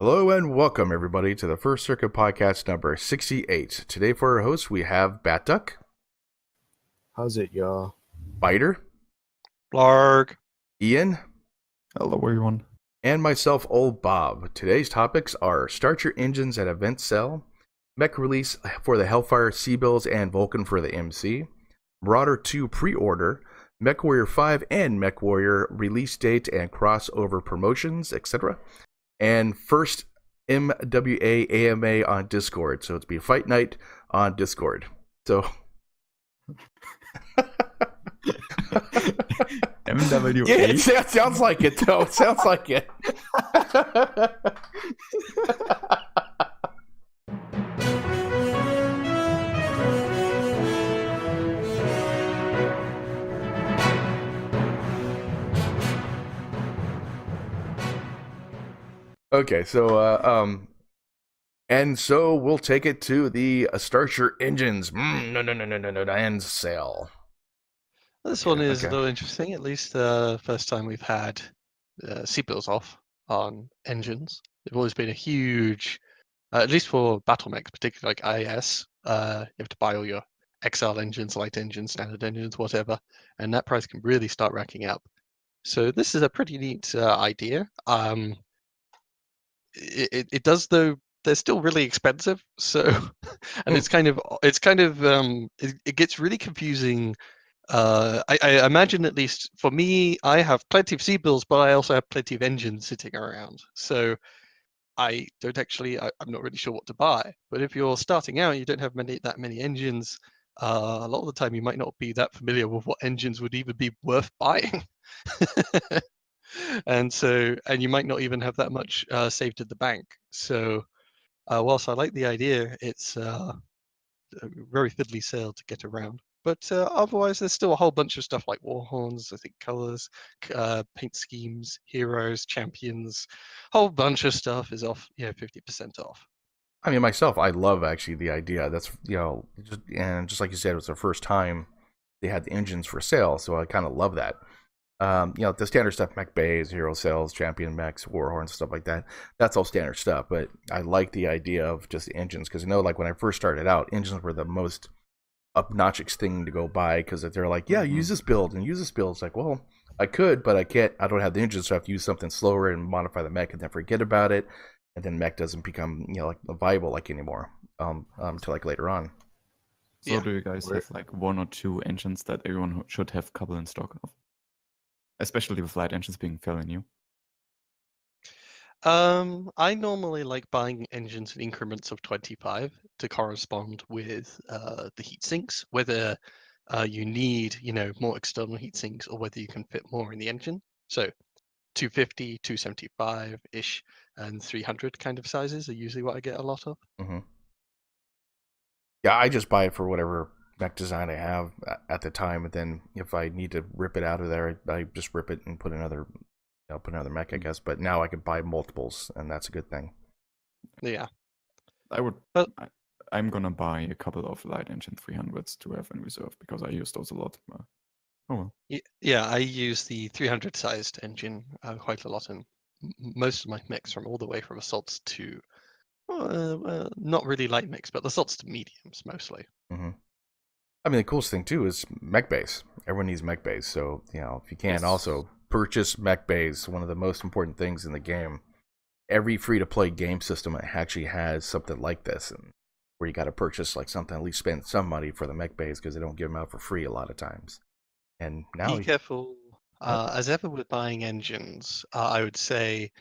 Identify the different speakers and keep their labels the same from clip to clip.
Speaker 1: Hello and welcome everybody to the First Circuit Podcast number 68. Today for our hosts we have Bat Duck,
Speaker 2: How's it, y'all?
Speaker 1: Biter,
Speaker 3: Blarg.
Speaker 1: Ian,
Speaker 4: Hello, everyone.
Speaker 1: and myself, Old Bob. Today's topics are Start Your Engines at Event Cell, Mech release for the Hellfire C-Bills and Vulcan for the MC, Marauder II Pre-order, Mechwarrior 5 and Mechwarrior release date and crossover promotions, etc. And first MW5 AMA on Discord. So it's be Fight Night on Discord. So
Speaker 4: MW5.
Speaker 1: yeah, it sounds like it though. It sounds like it. Okay, so and so we'll take it to the Start Your Engines. No, and sale.
Speaker 3: This one is
Speaker 1: okay.
Speaker 3: a little interesting. At least first time we've had seatbelts off on engines. They've always been a huge, at least for battle mechs, particularly like IS. You have to buy all your XL engines, light engines, standard engines, whatever, and that price can really start racking up. So this is a pretty neat idea. It does, though. They're still really expensive. So, and it gets really confusing. I imagine, at least for me, I have plenty of C-bills, but I also have plenty of engines sitting around. So I don't actually, I'm not really sure what to buy. But if you're starting out, you don't have that many engines. A lot of the time, you might not be that familiar with what engines would even be worth buying. And you might not even have that much saved at the bank. So whilst I like the idea, it's a very fiddly sale to get around. But otherwise, there's still a whole bunch of stuff like Warhorns, I think colors, paint schemes, heroes, champions, whole bunch of stuff is off, 50% off.
Speaker 1: I mean, myself, I love actually the idea. That's just like you said, it was the first time they had the engines for sale, so I kind of love that. The standard stuff, mech bays, hero cells, champion mechs, warhorns, stuff like that. That's all standard stuff. But I like the idea of just the engines because like when I first started out, engines were the most obnoxious thing to go buy because they're like, yeah, use this build and use this build. It's like, well, I could, but I can't. I don't have the engines, so I have to use something slower and modify the mech and then forget about it. And then mech doesn't become like viable like anymore until like later on.
Speaker 4: So do you guys have like one or two engines that everyone should have a couple in stock of? Especially with light engines being fairly new.
Speaker 3: I normally like buying engines in increments of 25 to correspond with the heat sinks, whether you need, more external heat sinks or whether you can fit more in the engine. So 250, 275-ish, and 300 kind of sizes are usually what I get a lot of.
Speaker 1: Mm-hmm. Yeah, I just buy it for whatever mech design I have at the time, and then if I need to rip it out of there, I just rip it and put another mech, I guess. But now I can buy multiples, and that's a good thing.
Speaker 3: Yeah,
Speaker 4: I'm gonna buy a couple of light engine 300s to have in reserve because I use those a lot. Oh well.
Speaker 3: Yeah, I use the 300 sized engine quite a lot, and most of my mechs from all the way from assaults to not really light mechs, but assaults to mediums mostly.
Speaker 1: Mm-hmm. I mean, the coolest thing too is mech base. Everyone needs mech base, so if you can also purchase mech base, one of the most important things in the game. Every free-to-play game system actually has something like this, and where you got to purchase like something, at least spend some money for the mech base because they don't give them out for free a lot of times. And now,
Speaker 3: be careful. As ever with buying engines, I would say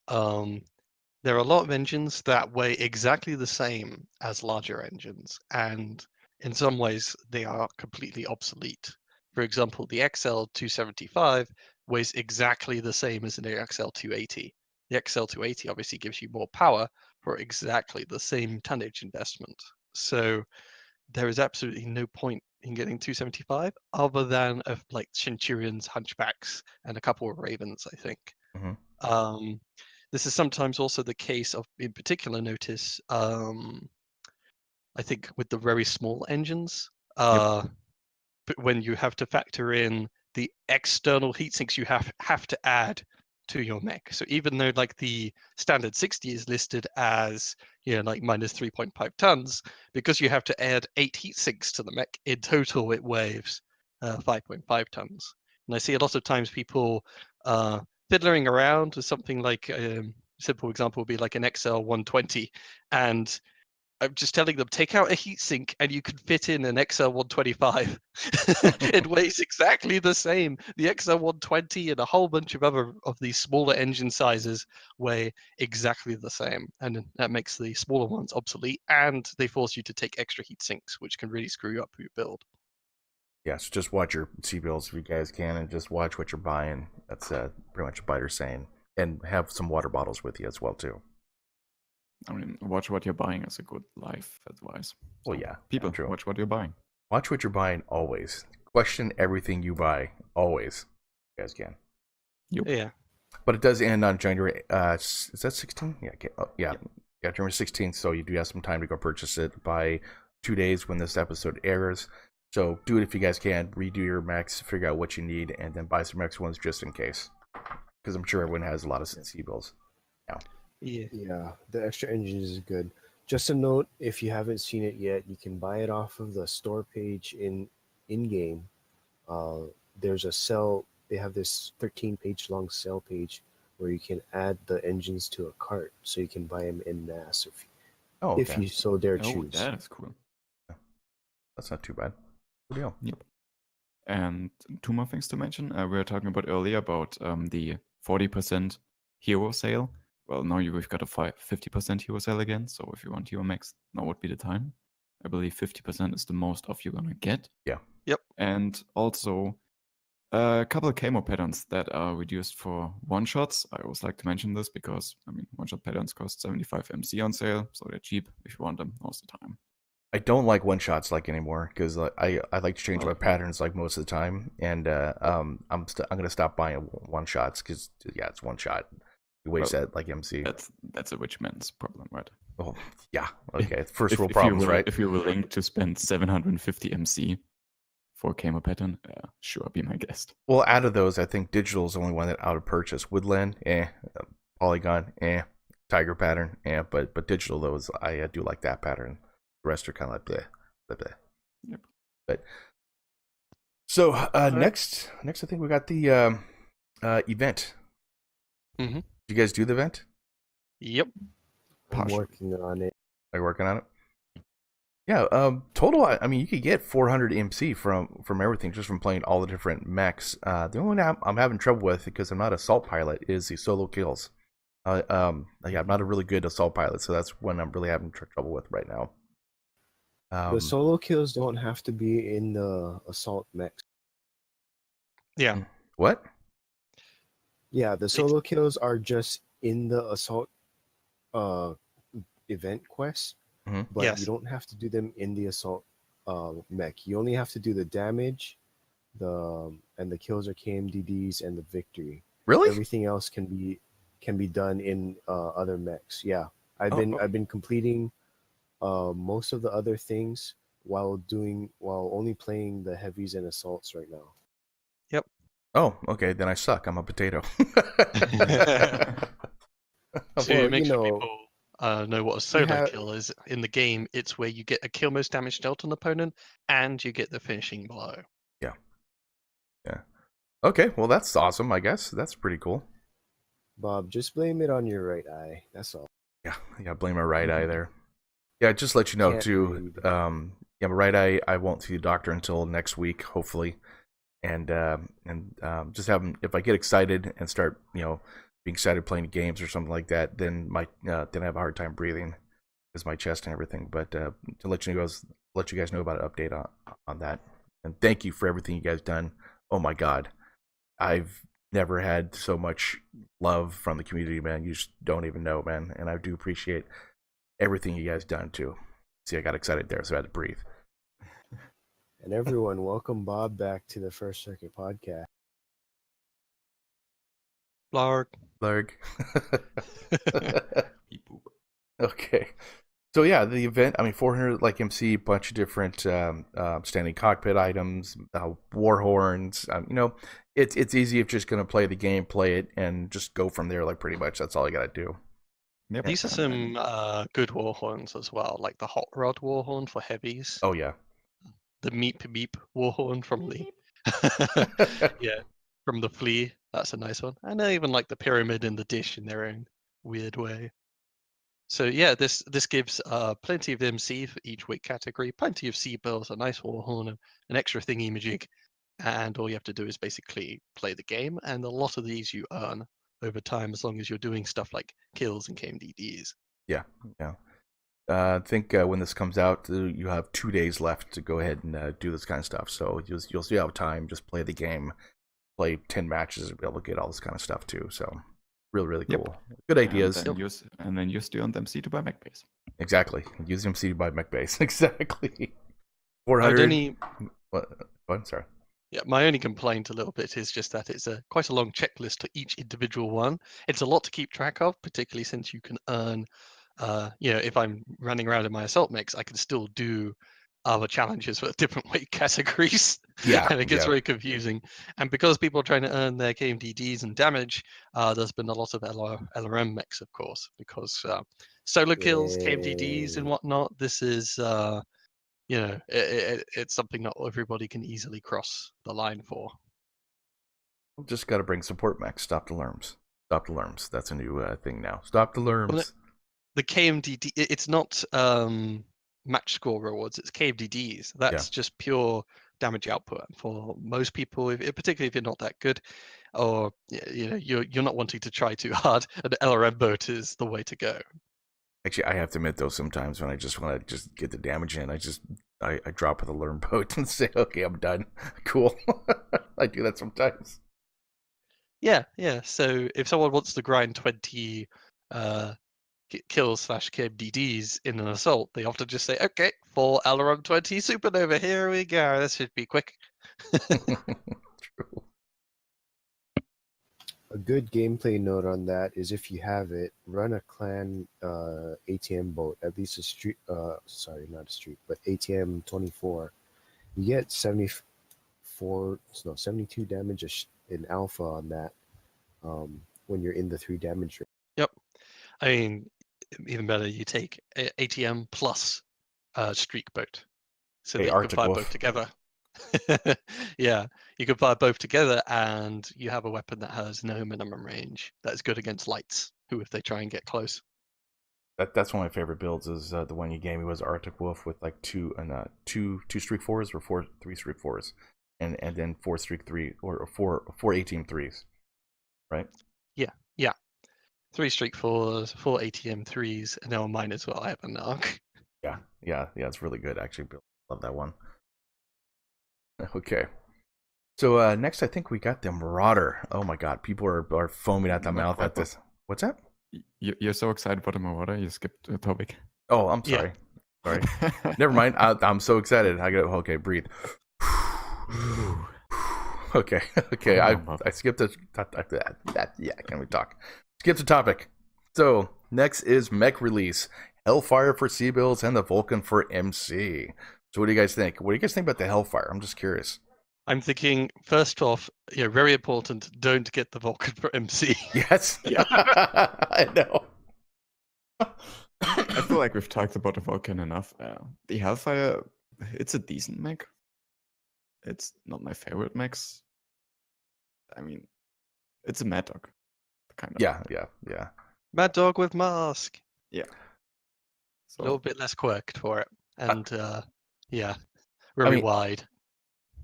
Speaker 3: there are a lot of engines that weigh exactly the same as larger engines, and in some ways they are completely obsolete. For example, the XL275 weighs exactly the same as an XL280. The XL280 obviously gives you more power for exactly the same tonnage investment. So there is absolutely no point in getting 275 other than of like Centurions, Hunchbacks, and a couple of Ravens, I think.
Speaker 1: Mm-hmm.
Speaker 3: This is sometimes also the case of, in particular, notice, I think, with the very small engines, but when you have to factor in the external heat sinks you have to add to your mech. So even though like the standard 60 is listed as like minus 3.5 tons, because you have to add 8 heat sinks to the mech, in total it weighs 5.5 tons. And I see a lot of times people fiddling around with something like simple example would be like an XL 120, and I'm just telling them, take out a heatsink and you can fit in an XL 125. It weighs exactly the same. The XL 120 and a whole bunch of other of these smaller engine sizes weigh exactly the same. And that makes the smaller ones obsolete, and they force you to take extra heatsinks, which can really screw you up your build.
Speaker 1: Yes, just watch your C-bills if you guys can, and just watch what you're buying. That's pretty much what Biter's saying. And have some water bottles with you as well, too.
Speaker 4: I mean, watch what you're buying is a good life advice.
Speaker 1: Well,
Speaker 4: So,
Speaker 1: yeah,
Speaker 4: people,
Speaker 1: true.
Speaker 4: watch what you're buying.
Speaker 1: Watch what you're buying always. Question everything you buy always. You guys can.
Speaker 4: Yep.
Speaker 3: Yeah.
Speaker 1: But it does end on January. Is that 16? Yeah. Yeah. January 16th. So you do have some time to go purchase it by 2 days when this episode airs. So do it if you guys can. Redo your mechs, figure out what you need, and then buy some extra ones just in case. Because I'm sure everyone has a lot of C-bills now.
Speaker 2: Yeah, the extra engines is good. Just a note, if you haven't seen it yet, you can buy it off of the store page in game. There's a sell. They have this 13-page long sell page where you can add the engines to a cart, so you can buy them in mass if you so dare choose.
Speaker 4: That is cool.
Speaker 1: That's not too bad. Good deal.
Speaker 4: Yep. And 2 more things to mention. We were talking about earlier about the 40% hero sale. Well, now we've got a 50% hero sale again. So if you want hero mechs, now would be the time. I believe 50% is the most off you're gonna get.
Speaker 1: Yeah.
Speaker 3: Yep.
Speaker 4: And also a couple of camo patterns that are reduced for one-shots. I always like to mention this because, I mean, one-shot patterns cost 75 MC on sale, so they're cheap if you want them most of the time.
Speaker 1: I don't like one-shots like anymore because I like to change my patterns like most of the time, and I'm gonna stop buying one-shots because it's one shot. You waste that like MC.
Speaker 4: That's a rich man's problem, right?
Speaker 1: Oh yeah, okay. First world problems, right?
Speaker 4: If you're willing to spend 750 MC for a camo pattern, sure, be my guest.
Speaker 1: Well, out of those, I think digital is the only one that I would purchase. Woodland, Polygon, Tiger pattern, but digital those I do like that pattern. The rest are kind of like bleh, bleh, bleh.
Speaker 4: Yep.
Speaker 1: But so next, I think we got the event.
Speaker 3: Mm-hmm.
Speaker 1: Did you guys do the event?
Speaker 3: Yep.
Speaker 2: I'm working on it.
Speaker 1: Are you working on it? Yeah. Total. I mean, you could get 400 MC from everything just from playing all the different mechs. The only one I'm having trouble with because I'm not a assault pilot is the solo kills. I'm not a really good assault pilot, so that's one I'm really having trouble with right now.
Speaker 2: The solo kills don't have to be in the assault mechs.
Speaker 3: Yeah.
Speaker 1: What?
Speaker 2: Yeah, the solo kills are just in the assault event quest, but you don't have to do them in the assault mech. You only have to do the damage, and the kills are KMDDs and the victory.
Speaker 1: Really?
Speaker 2: Everything else can be done in other mechs. Yeah, I've been completing most of the other things while only playing the heavies and assaults right now.
Speaker 3: Yep.
Speaker 1: Oh, okay. Then I suck. I'm a potato.
Speaker 3: To make sure people know what a solo kill is in the game, it's where you get a kill most damage dealt on an opponent and you get the finishing blow.
Speaker 1: Yeah. Okay, well that's awesome. I guess that's pretty cool.
Speaker 2: Bob, just blame it on your right eye. That's all.
Speaker 1: Yeah, you gotta blame my right eye there. Yeah, just let you know too. My right eye. I won't see the doctor until next week, hopefully. And just have if I get excited and start, being excited playing games or something like that, then I have a hard time breathing because my chest and everything. But to let you guys know about an update on that. And thank you for everything you guys done. Oh my God, I've never had so much love from the community, man. You just don't even know, man. And I do appreciate everything you guys done too. See, I got excited there, so I had to breathe.
Speaker 2: And everyone, welcome Bob back to the First Circuit podcast.
Speaker 3: Blarg.
Speaker 1: Okay. So yeah, the event. I mean, 400 like MC, bunch of different standing cockpit items, war horns. It's easy if you're just gonna play the game, play it, and just go from there. Like pretty much, that's all you gotta do.
Speaker 4: Yep.
Speaker 3: These are some good war horns as well, like the Hot Rod war horn for heavies,
Speaker 1: Oh yeah.
Speaker 3: the Meep Meep war horn from the yeah, from the Flea. That's a nice one. And I even like the pyramid and the dish in their own weird way. So yeah, this gives plenty of MC for each weight category, plenty of C-bills, a nice war horn, an extra thingy-majig, and all you have to do is basically play the game. And a lot of these you earn over time as long as you're doing stuff like kills and KMDDs.
Speaker 1: Yeah. I think when this comes out, you have 2 days left to go ahead and do this kind of stuff. So you'll still have time. Just play the game, play 10 matches, and be able to get all this kind of stuff too. So really cool. Good ideas.
Speaker 4: And then use the MC to buy mech base.
Speaker 1: Exactly. Use MC to buy mech base. Exactly.
Speaker 3: I'd
Speaker 1: 400.
Speaker 3: only,
Speaker 1: What? Sorry.
Speaker 3: yeah, my only complaint a little bit is just that it's quite a long checklist to each individual one. It's a lot to keep track of, particularly since you can earn, if I'm running around in my assault mix, I can still do other challenges for different weight categories.
Speaker 1: Yeah.
Speaker 3: And it gets very confusing. And because people are trying to earn their KMDDs and damage, there's been a lot of LRM mechs, of course, because solo kills, KMDDs, and whatnot. This is, it's something not everybody can easily cross the line for.
Speaker 1: Just got to bring support mechs. Stop the lerms. That's a new thing now. Stop the lerms.
Speaker 3: Well, the KMDD, it's not match score rewards, it's KMDDs. That's just pure damage output. For most people, particularly if you're not that good, or you're not wanting to try too hard, an LRM boat is the way to go.
Speaker 1: Actually, I have to admit though, sometimes when I just want to just get the damage in, I drop with a learn boat and say, okay, I'm done. Cool. I do that sometimes.
Speaker 3: Yeah. So if someone wants to grind 20 kills / KMDDs in an assault, they often just say, okay, for LRM 20 Supernova, here we go. This should be quick.
Speaker 1: True.
Speaker 2: A good gameplay note on that is if you have it, run a clan ATM boat, at least a street, not a street, but ATM 24. You get 72 damage in alpha on that when you're in the 3 damage range.
Speaker 3: Yep. I mean, even better, you take ATM plus streak boat. So
Speaker 1: Hey,
Speaker 3: that you can fire both together. Yeah, you can fire both together and you have a weapon that has no minimum range that is good against lights, who if they try and get close.
Speaker 1: That's one of my favorite builds is the one you gave me was Arctic Wolf with like two streak 4s or 3 streak 4s and then 4 streak 3 or 4 ATM 3s, right?
Speaker 3: Yeah. 3 streak 4s, 4 ATM 3s, and now mine as well. I have a narc.
Speaker 1: Yeah, it's really good actually. Love that one. Okay. So next I think we got the Marauder. Oh my god, people are foaming at the mouth at this. What's that?
Speaker 4: You're so excited about the Marauder, you skipped a topic.
Speaker 1: Oh, I'm sorry. Sorry. Never mind. I'm so excited. Okay, breathe. Okay. I skipped that. Yeah, can we talk? Skip the topic. So next is mech release. Hellfire for C-bills and the Vulcan for MC. So what do you guys think? What do you guys think about the Hellfire? I'm just curious.
Speaker 3: I'm thinking, first off, very important, don't get the Vulcan for MC.
Speaker 1: Yes. Yeah. I know.
Speaker 4: I feel like we've talked about the Vulcan enough. The Hellfire, it's a decent mech. It's not my favorite mechs. I mean, it's a Mad Dog, kind of.
Speaker 1: Yeah.
Speaker 3: Mad Dog with mask.
Speaker 4: Yeah.
Speaker 3: So, a little bit less quirked for it. And, very wide.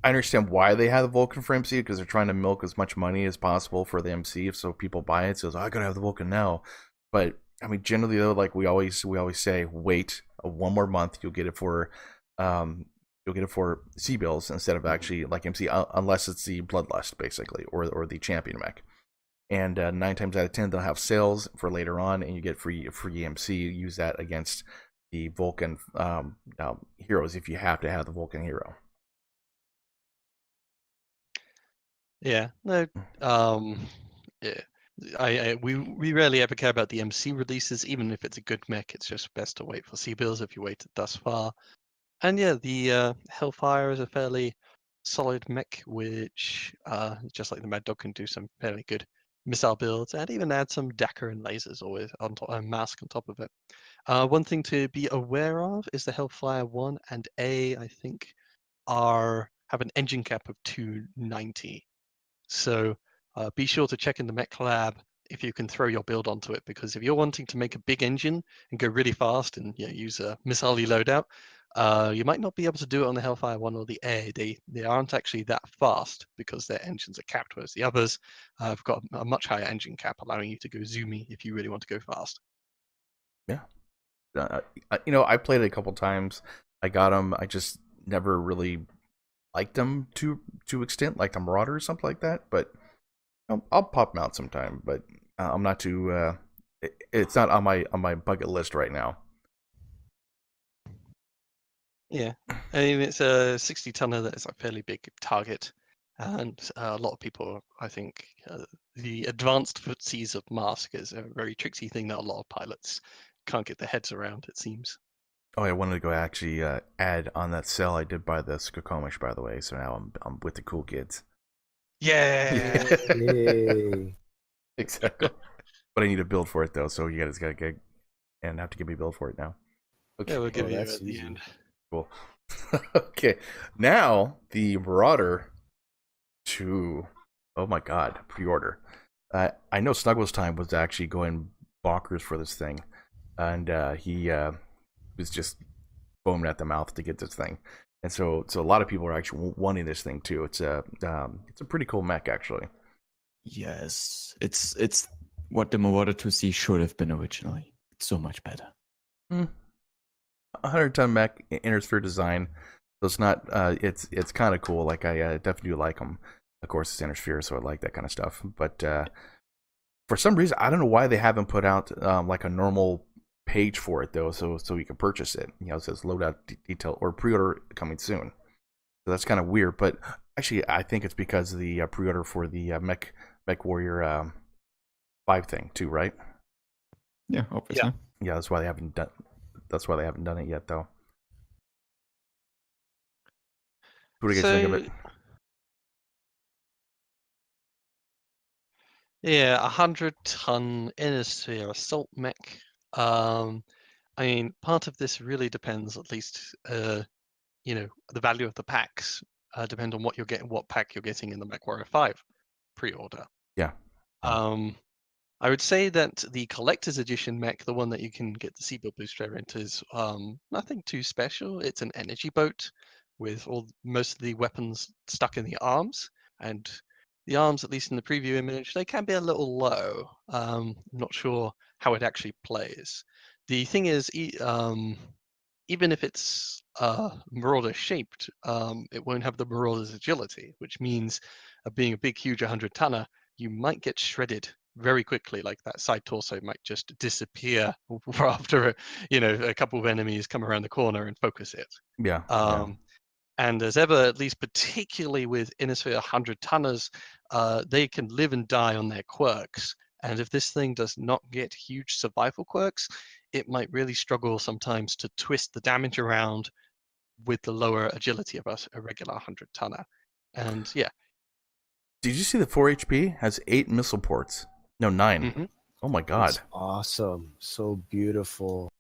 Speaker 1: I understand why they have the Vulcan for MC because they're trying to milk as much money as possible for the MC, so people buy it. So I gotta have the Vulcan now. But I mean, generally though, like we always say, wait one more month. You'll get it for C-bills instead of actually like MC, unless it's the Bloodlust basically or the Champion mech. And 9 times out of 10 they'll have sales for later on, and you get free MC. You use that against the Vulcan heroes if you have to have the Vulcan hero.
Speaker 3: Yeah, no, we rarely ever care about the MC releases, even if it's a good mech. It's just best to wait for C-bills if you waited thus far. And yeah, the Hellfire is a fairly solid mech, which just like the Mad Dog can do some fairly good missile builds, and even add some Dacker and lasers always on top, and mask on top of it. One thing to be aware of is the Hellfire 1 and A, I think, have an engine cap of 290. So be sure to check in the Mech Lab if you can throw your build onto it, because if you're wanting to make a big engine and go really fast and use a missile loadout, you might not be able to do it on the Hellfire 1 or the A. They aren't actually that fast because their engines are capped, whereas the others have got a much higher engine cap, allowing you to go zoomy if you really want to go fast.
Speaker 1: Yeah. I played it a couple times. I got them. I just never really liked them to extent, like the Marauder or something like that. But I'll pop them out sometime. But I'm not too. It's not on my bucket list right now.
Speaker 3: Yeah, I mean it's a 60-tonner that is a fairly big target, and a lot of people, I think, the advanced footsies of Mask is a very tricksy thing that a lot of pilots can't get their heads around, it seems.
Speaker 1: Oh, I wanted to go actually add on that sell I did buy the Skokomish, by the way. So now I'm with the cool kids.
Speaker 3: Yeah.
Speaker 2: Yay.
Speaker 1: Exactly. But I need a build for it though, so you guys gotta get and have to give me a build for it now. Okay.
Speaker 3: Yeah, we'll give you
Speaker 2: that's
Speaker 3: at the
Speaker 2: easy.
Speaker 3: end.
Speaker 1: Cool. Okay. Now the Marauder II. Oh my God, pre-order. I know Snuggles time was actually going bonkers for this thing, and he was just foaming at the mouth to get this thing. And so a lot of people are actually wanting this thing too. It's a pretty cool mech actually.
Speaker 4: Yes, it's what the Marauder 2C should have been originally. It's so much better.
Speaker 1: 100-ton mech, inner-sphere design. So it's not. It's kind of cool. Like I definitely do like them. Of course, it's inner-sphere, so I like that kind of stuff. But for some reason, I don't know why they haven't put out like a normal page for it though, so you can purchase it. It says loadout detail or pre-order coming soon. So that's kind of weird. But actually, I think it's because of the pre-order for the Mechwarrior 5 thing too, right?
Speaker 4: Yeah, obviously.
Speaker 1: Yeah, that's why they haven't done. That's why they haven't done it yet, though. What do you guys think of it?
Speaker 3: Yeah, 100-ton inner-sphere assault mech. I mean, part of this really depends, at least, the value of the packs depend on what you're getting, what pack you're getting in the Mechwarrior 5 pre-order.
Speaker 1: Yeah.
Speaker 3: I would say that the collector's edition mech, the one that you can get the C-bill booster into, is nothing too special. It's an energy boat with most of the weapons stuck in the arms, and the arms, at least in the preview image, they can be a little low. I'm not sure how it actually plays. The thing is, even if it's Marauder shaped, it won't have the Marauder's agility, which means being a big, huge 100-tonner, you might get shredded very quickly. Like that side torso might just disappear after a couple of enemies come around the corner and focus it.
Speaker 1: Yeah.
Speaker 3: And as ever, at least particularly with Innisphere 100-tonners, they can live and die on their quirks. And if this thing does not get huge survival quirks, it might really struggle sometimes to twist the damage around with the lower agility of a regular 100-tonner. And yeah.
Speaker 1: Did you see the 4 HP has 8 missile ports? No, 9.
Speaker 3: Mm-hmm.
Speaker 1: Oh my God.
Speaker 2: It's awesome. So beautiful.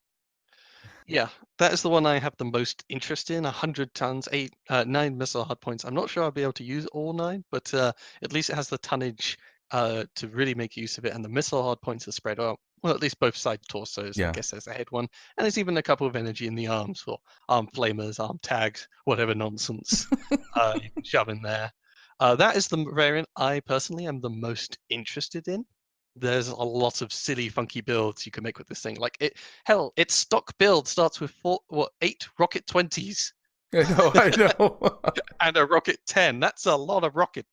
Speaker 3: Yeah, that is the one I have the most interest in. 100 tons, 9 missile hardpoints. I'm not sure I'll be able to use all 9, but at least it has the tonnage to really make use of it. And the missile hardpoints are spread out. Well, at least both side torsos.
Speaker 1: Yeah.
Speaker 3: I guess there's a head one. And there's even a couple of energy in the arms for arm flamers, arm tags, whatever nonsense you can shove in there. That is the variant I personally am the most interested in. There's a lot of silly, funky builds you can make with this thing. Like its stock build starts with 8 rocket 20s.
Speaker 1: I know.
Speaker 3: And a rocket 10. That's a lot of rocket.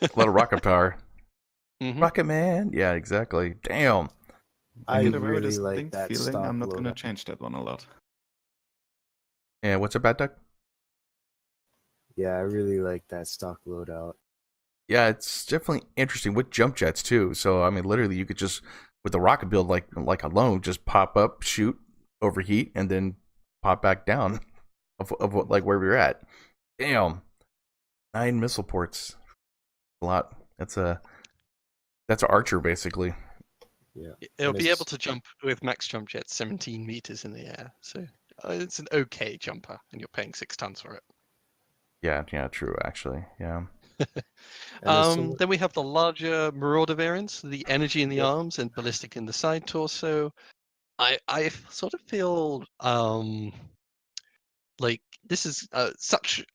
Speaker 1: A lot of rocket power.
Speaker 3: Mm-hmm.
Speaker 1: Rocket Man. Yeah, exactly. Damn.
Speaker 2: I
Speaker 4: get a
Speaker 2: really
Speaker 4: very
Speaker 2: like
Speaker 4: distinct
Speaker 2: that
Speaker 4: feeling.
Speaker 2: stock
Speaker 4: I'm not
Speaker 2: loadout.
Speaker 4: gonna change that one a lot.
Speaker 1: Yeah, what's up, Bad Duck?
Speaker 2: Yeah, I really like that stock loadout.
Speaker 1: Yeah, it's definitely interesting with jump jets too. So I mean, literally, you could just with the rocket build like alone, just pop up, shoot, overheat, and then pop back down of what, like where we're at. Damn, 9 missile ports, a lot. That's an archer basically.
Speaker 2: Yeah.
Speaker 3: It'll
Speaker 2: And
Speaker 3: be
Speaker 2: it's-
Speaker 3: able to jump with max jump jet 17 meters in the air. So it's an okay jumper, and you're paying 6 tons for it.
Speaker 1: Yeah, true. Actually, yeah.
Speaker 3: Then we have the larger Marauder variants, the energy in the
Speaker 2: Yep.
Speaker 3: arms and ballistic in the side torso. I sort of feel like this is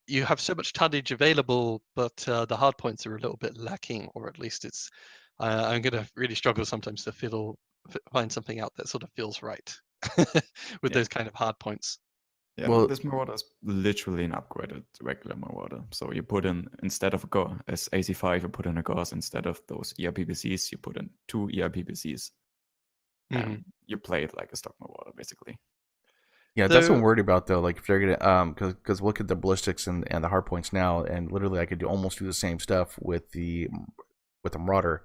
Speaker 3: you have so much tonnage available, but the hard points are a little bit lacking, or at least it's I'm gonna really struggle sometimes to find something out that sort of feels right with those kind of hard points.
Speaker 4: Yeah,
Speaker 1: Well-
Speaker 4: this Marauder is literally an upgraded regular Marauder. So you put in, instead of as AC5, you put in a Gauss. Instead of those ERPPCs, you put in 2 ERPPCs. And you play it like a stock Marauder, basically.
Speaker 1: Yeah, that's what I'm
Speaker 3: So-
Speaker 1: worried about though. Like if they're gonna because look at the ballistics and the hard points now, and literally I could almost do the same stuff with the Marauder,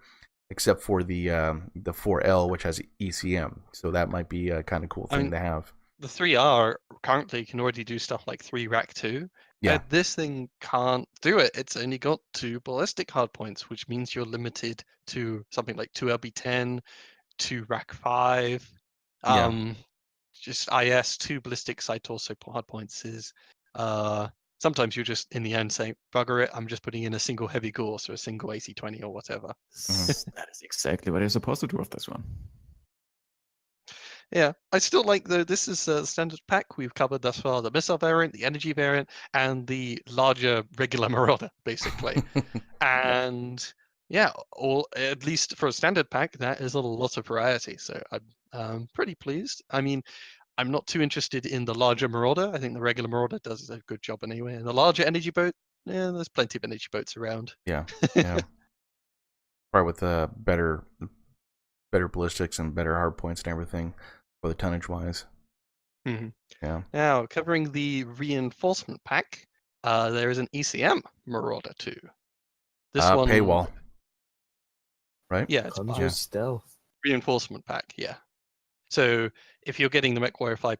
Speaker 1: except for the 4L, which has ECM. So that might be a kind of cool
Speaker 3: I
Speaker 1: thing
Speaker 3: mean,
Speaker 1: to have.
Speaker 3: The 3R currently can already do stuff like 3 Rack 2.
Speaker 1: Yeah.
Speaker 3: And this thing can't do it. It's only got 2 ballistic hardpoints, which means you're limited to something like 2 LB10, 2 Rack 5.
Speaker 1: Yeah.
Speaker 3: Just IS, 2 ballistic side torso hardpoints is sometimes you're just in the end saying, bugger it, I'm just putting in a single heavy Gauss or a single AC20 or whatever.
Speaker 4: That is exactly what you're supposed to do with this one.
Speaker 3: Yeah, I still like this is a standard pack. We've covered thus far the missile variant, the energy variant, and the larger regular Marauder, basically. And yeah, all at least for a standard pack, that is a lot of variety. So I'm pretty pleased. I mean, I'm not too interested in the larger Marauder. I think the regular Marauder does a good job anyway. And the larger energy boat, yeah, there's plenty of energy boats around.
Speaker 1: Yeah. Probably with better ballistics and better hard points and everything for the tonnage wise. Yeah.
Speaker 3: Now, covering the reinforcement pack, there is an ECM Marauder 2. This one
Speaker 1: paywall. Right?
Speaker 3: Yeah, it's
Speaker 2: comes
Speaker 3: by
Speaker 2: with stealth.
Speaker 3: reinforcement pack. Yeah. So if you're getting the Mechwarrior 5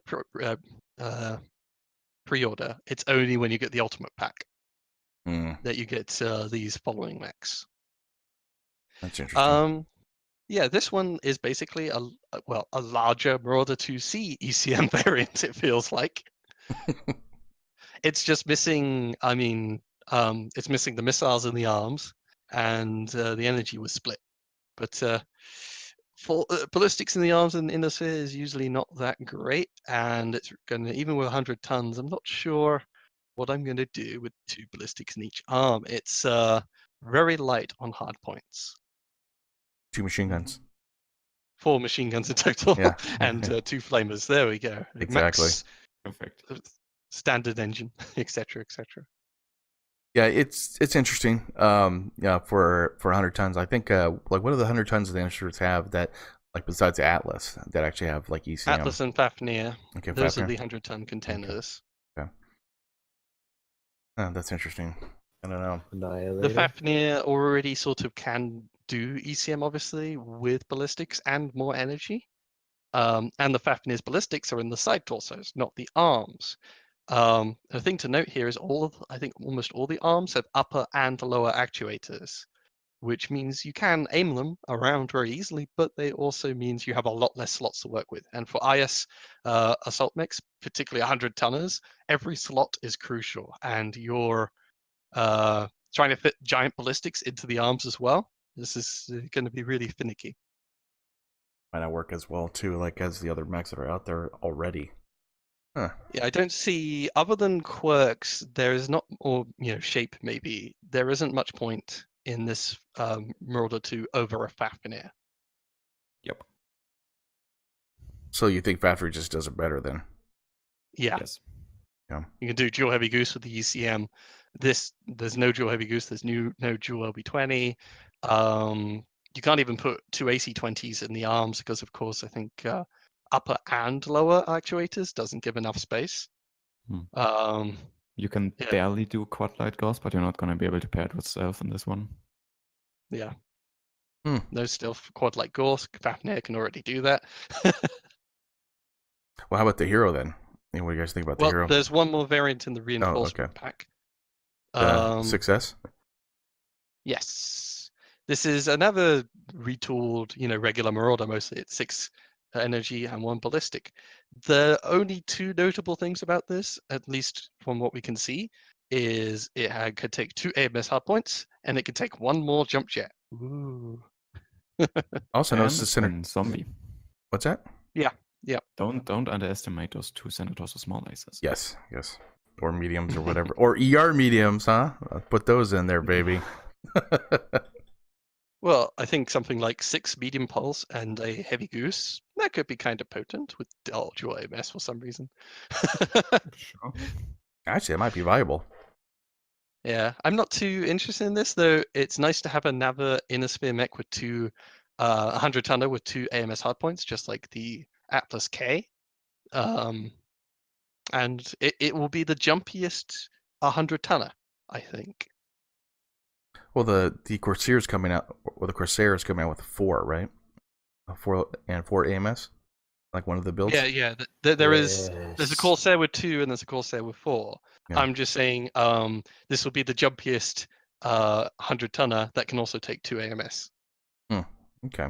Speaker 3: pre-order, it's only when you get the ultimate pack that you get these following mechs.
Speaker 1: That's interesting.
Speaker 3: Yeah, this one is basically a larger Marauder 2C ECM variant. It feels like it's just missing. I mean, it's missing the missiles and the arms, and the energy was split. But for ballistics in the arms and inner sphere is usually not that great, and it's going to, even with 100 tons, I'm not sure what I'm going to do with 2 ballistics in each arm. It's very light on hard points.
Speaker 1: 2 machine guns.
Speaker 3: 4 machine guns in total,
Speaker 1: Yeah.
Speaker 3: and 2 flamers. There we go.
Speaker 1: Exactly.
Speaker 3: Max
Speaker 4: Perfect.
Speaker 3: standard engine, etc., etc.
Speaker 1: Yeah, it's interesting. Yeah, for 100 tons, I think like what do the 100 tons of the instruments have that, like besides the Atlas, that actually have like ECM?
Speaker 3: Atlas and Fafnir.
Speaker 1: Okay,
Speaker 3: Those are
Speaker 1: Fafnir.
Speaker 3: the 100-ton containers.
Speaker 1: Okay. Oh, that's interesting. I don't know.
Speaker 2: Annihilator.
Speaker 3: The Fafnir already sort of can do ECM, obviously, with ballistics and more energy. And the Fafnir's ballistics are in the side torsos, not the arms. The thing to note here is I think almost all the arms have upper and lower actuators, which means you can aim them around very easily, but they also means you have a lot less slots to work with. And for IS assault mechs, particularly 100 tonners, every slot is crucial, and you're trying to fit giant ballistics into the arms as well. This is going to be really finicky.
Speaker 1: Might not work as well too, like as the other mechs that are out there already. Huh.
Speaker 3: Yeah, I don't see, other than quirks, there is not, or shape maybe, there isn't much point in this Marauder 2 over a Fafnir.
Speaker 4: Yep.
Speaker 1: So you think Fafnir just does it better then?
Speaker 3: Yeah.
Speaker 4: Yes.
Speaker 3: You can do dual heavy goose with the ECM. There's no dual heavy goose. There's no dual LB20. You can't even put 2 AC20s in the arms because, of course, I think upper and lower actuators doesn't give enough space.
Speaker 4: You can barely do quad light Gauss, but you're not going to be able to pair it with stealth in this one.
Speaker 3: Yeah.
Speaker 1: Hmm.
Speaker 3: No stealth quad like Gorsk. Fafnir can already do that.
Speaker 1: Well, how about the hero then? What do you guys think about the
Speaker 3: Well,
Speaker 1: hero?
Speaker 3: there's one more variant in the reinforcement
Speaker 1: okay.
Speaker 3: pack.
Speaker 1: Success?
Speaker 3: Yes. This is another retooled, regular Marauder mostly. It's 6 energy and 1 ballistic. The only 2 notable things about this, at least from what we can see, is it could take 2 AMS hardpoints and it could take 1 more jump jet. Ooh.
Speaker 1: Also
Speaker 4: And
Speaker 1: notice the
Speaker 4: it's
Speaker 1: center.
Speaker 4: in zombie.
Speaker 1: What's that?
Speaker 3: Yeah.
Speaker 4: Don't underestimate those 2 Senators with small lasers.
Speaker 1: Yes. Or mediums or whatever. Or ER mediums, huh? I'll put those in there, baby.
Speaker 3: Well, I think something like 6 medium pulse and a heavy goose, that could be kind of potent with dual AMS for some reason.
Speaker 4: Sure.
Speaker 1: Actually, it might be viable.
Speaker 3: Yeah, I'm not too interested in this, though. It's nice to have another Inner Sphere mech with 2, 100 tonner with 2 AMS hardpoints, just like the Atlas K. And it will be the jumpiest 100 tonner, I think.
Speaker 1: Well, the Corsair's coming out, or the Corsair is coming out with 4, right? 4 and 4 AMS, like one of the builds.
Speaker 3: Yeah. There's a
Speaker 2: Yes.
Speaker 3: Corsair with 2 and there's a Corsair with 4.
Speaker 1: Yeah.
Speaker 3: I'm just saying, this will be the jumpiest 100 tonner that can also take 2 AMS.
Speaker 1: Okay.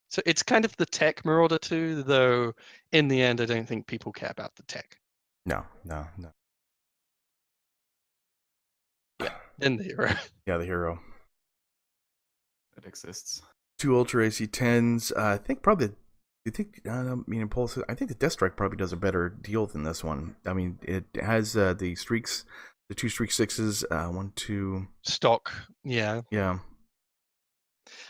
Speaker 3: So it's kind of the tech Marauder 2, though in the end, I don't think people care about the tech.
Speaker 1: No.
Speaker 3: Then the hero.
Speaker 1: Yeah, the hero.
Speaker 4: It exists.
Speaker 1: 2 Ultra AC-10s. I think probably. Impulse. I think the Death Strike probably does a better deal than this one. I mean, it has the streaks, the 2 streak 6s. 1, 2.
Speaker 3: Stock, yeah.
Speaker 1: Yeah.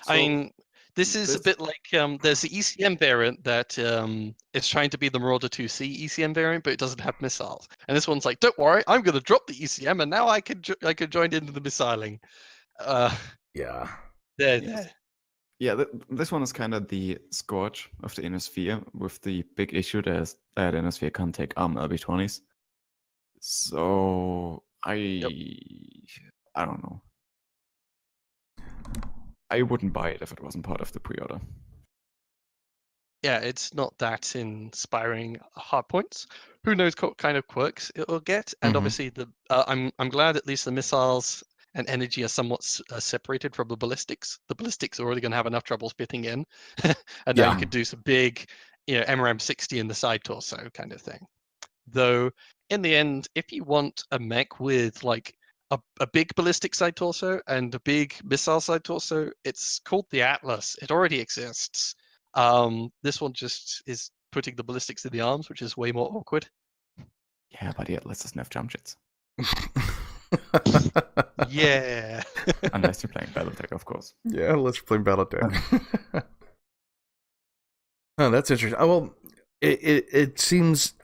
Speaker 3: I mean, this is a bit like there's the ECM variant that is trying to be the Marauder 2C ECM variant, but it doesn't have missiles. And this one's like, don't worry, I'm going to drop the ECM, and now I can join into the missiling.
Speaker 1: Yeah.
Speaker 3: There.
Speaker 4: Yeah, this one is kind of the Scourge of the Inner Sphere, with the big issue that Inner Sphere can't take LB20s. So I don't know. I wouldn't buy it if it wasn't part of the pre-order.
Speaker 3: Yeah, it's not that inspiring hard points. Who knows what kind of quirks it will get? And obviously, I'm glad at least the missiles and energy are somewhat separated from the ballistics. The ballistics are already going to have enough trouble fitting in, and now you could do some big, MRM 60 in the side torso kind of thing. Though in the end, if you want a mech with like a big ballistic side torso and a big missile side torso, it's called the Atlas. It already exists. This one just is putting the ballistics in the arms, which is way more awkward.
Speaker 4: Yeah, but the Atlas doesn't have jump jets.
Speaker 3: Yeah.
Speaker 4: Unless you're playing Battletech, of course.
Speaker 1: Yeah, let's play Battletech. Oh, that's interesting. Oh, well, it seems.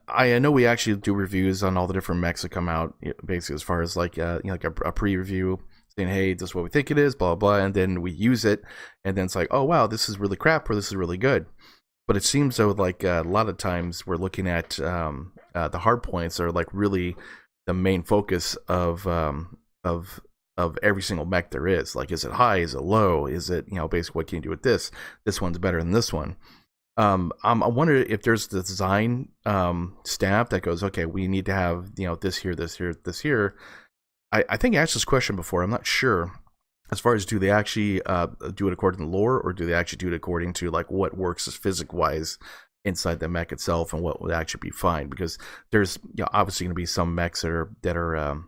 Speaker 1: I know we actually do reviews on all the different mechs that come out, basically as far as like like a pre-review saying, hey, this is what we think it is, blah blah, and then we use it, and then it's like, oh wow, this is really crap or this is really good. But it seems though like a lot of times we're looking at the hard points are like really the main focus of every single mech there is. Like, is it high? Is it low? Is it, basically what can you do with this? This one's better than this one. I wonder if there's the design staff that goes, okay, we need to have this here, this here, this here. I think I asked this question before. I'm not sure. As far as do they actually do it according to lore, or do they actually do it according to like what works as physics wise inside the mech itself and what would actually be fine? Because there's obviously going to be some mechs that are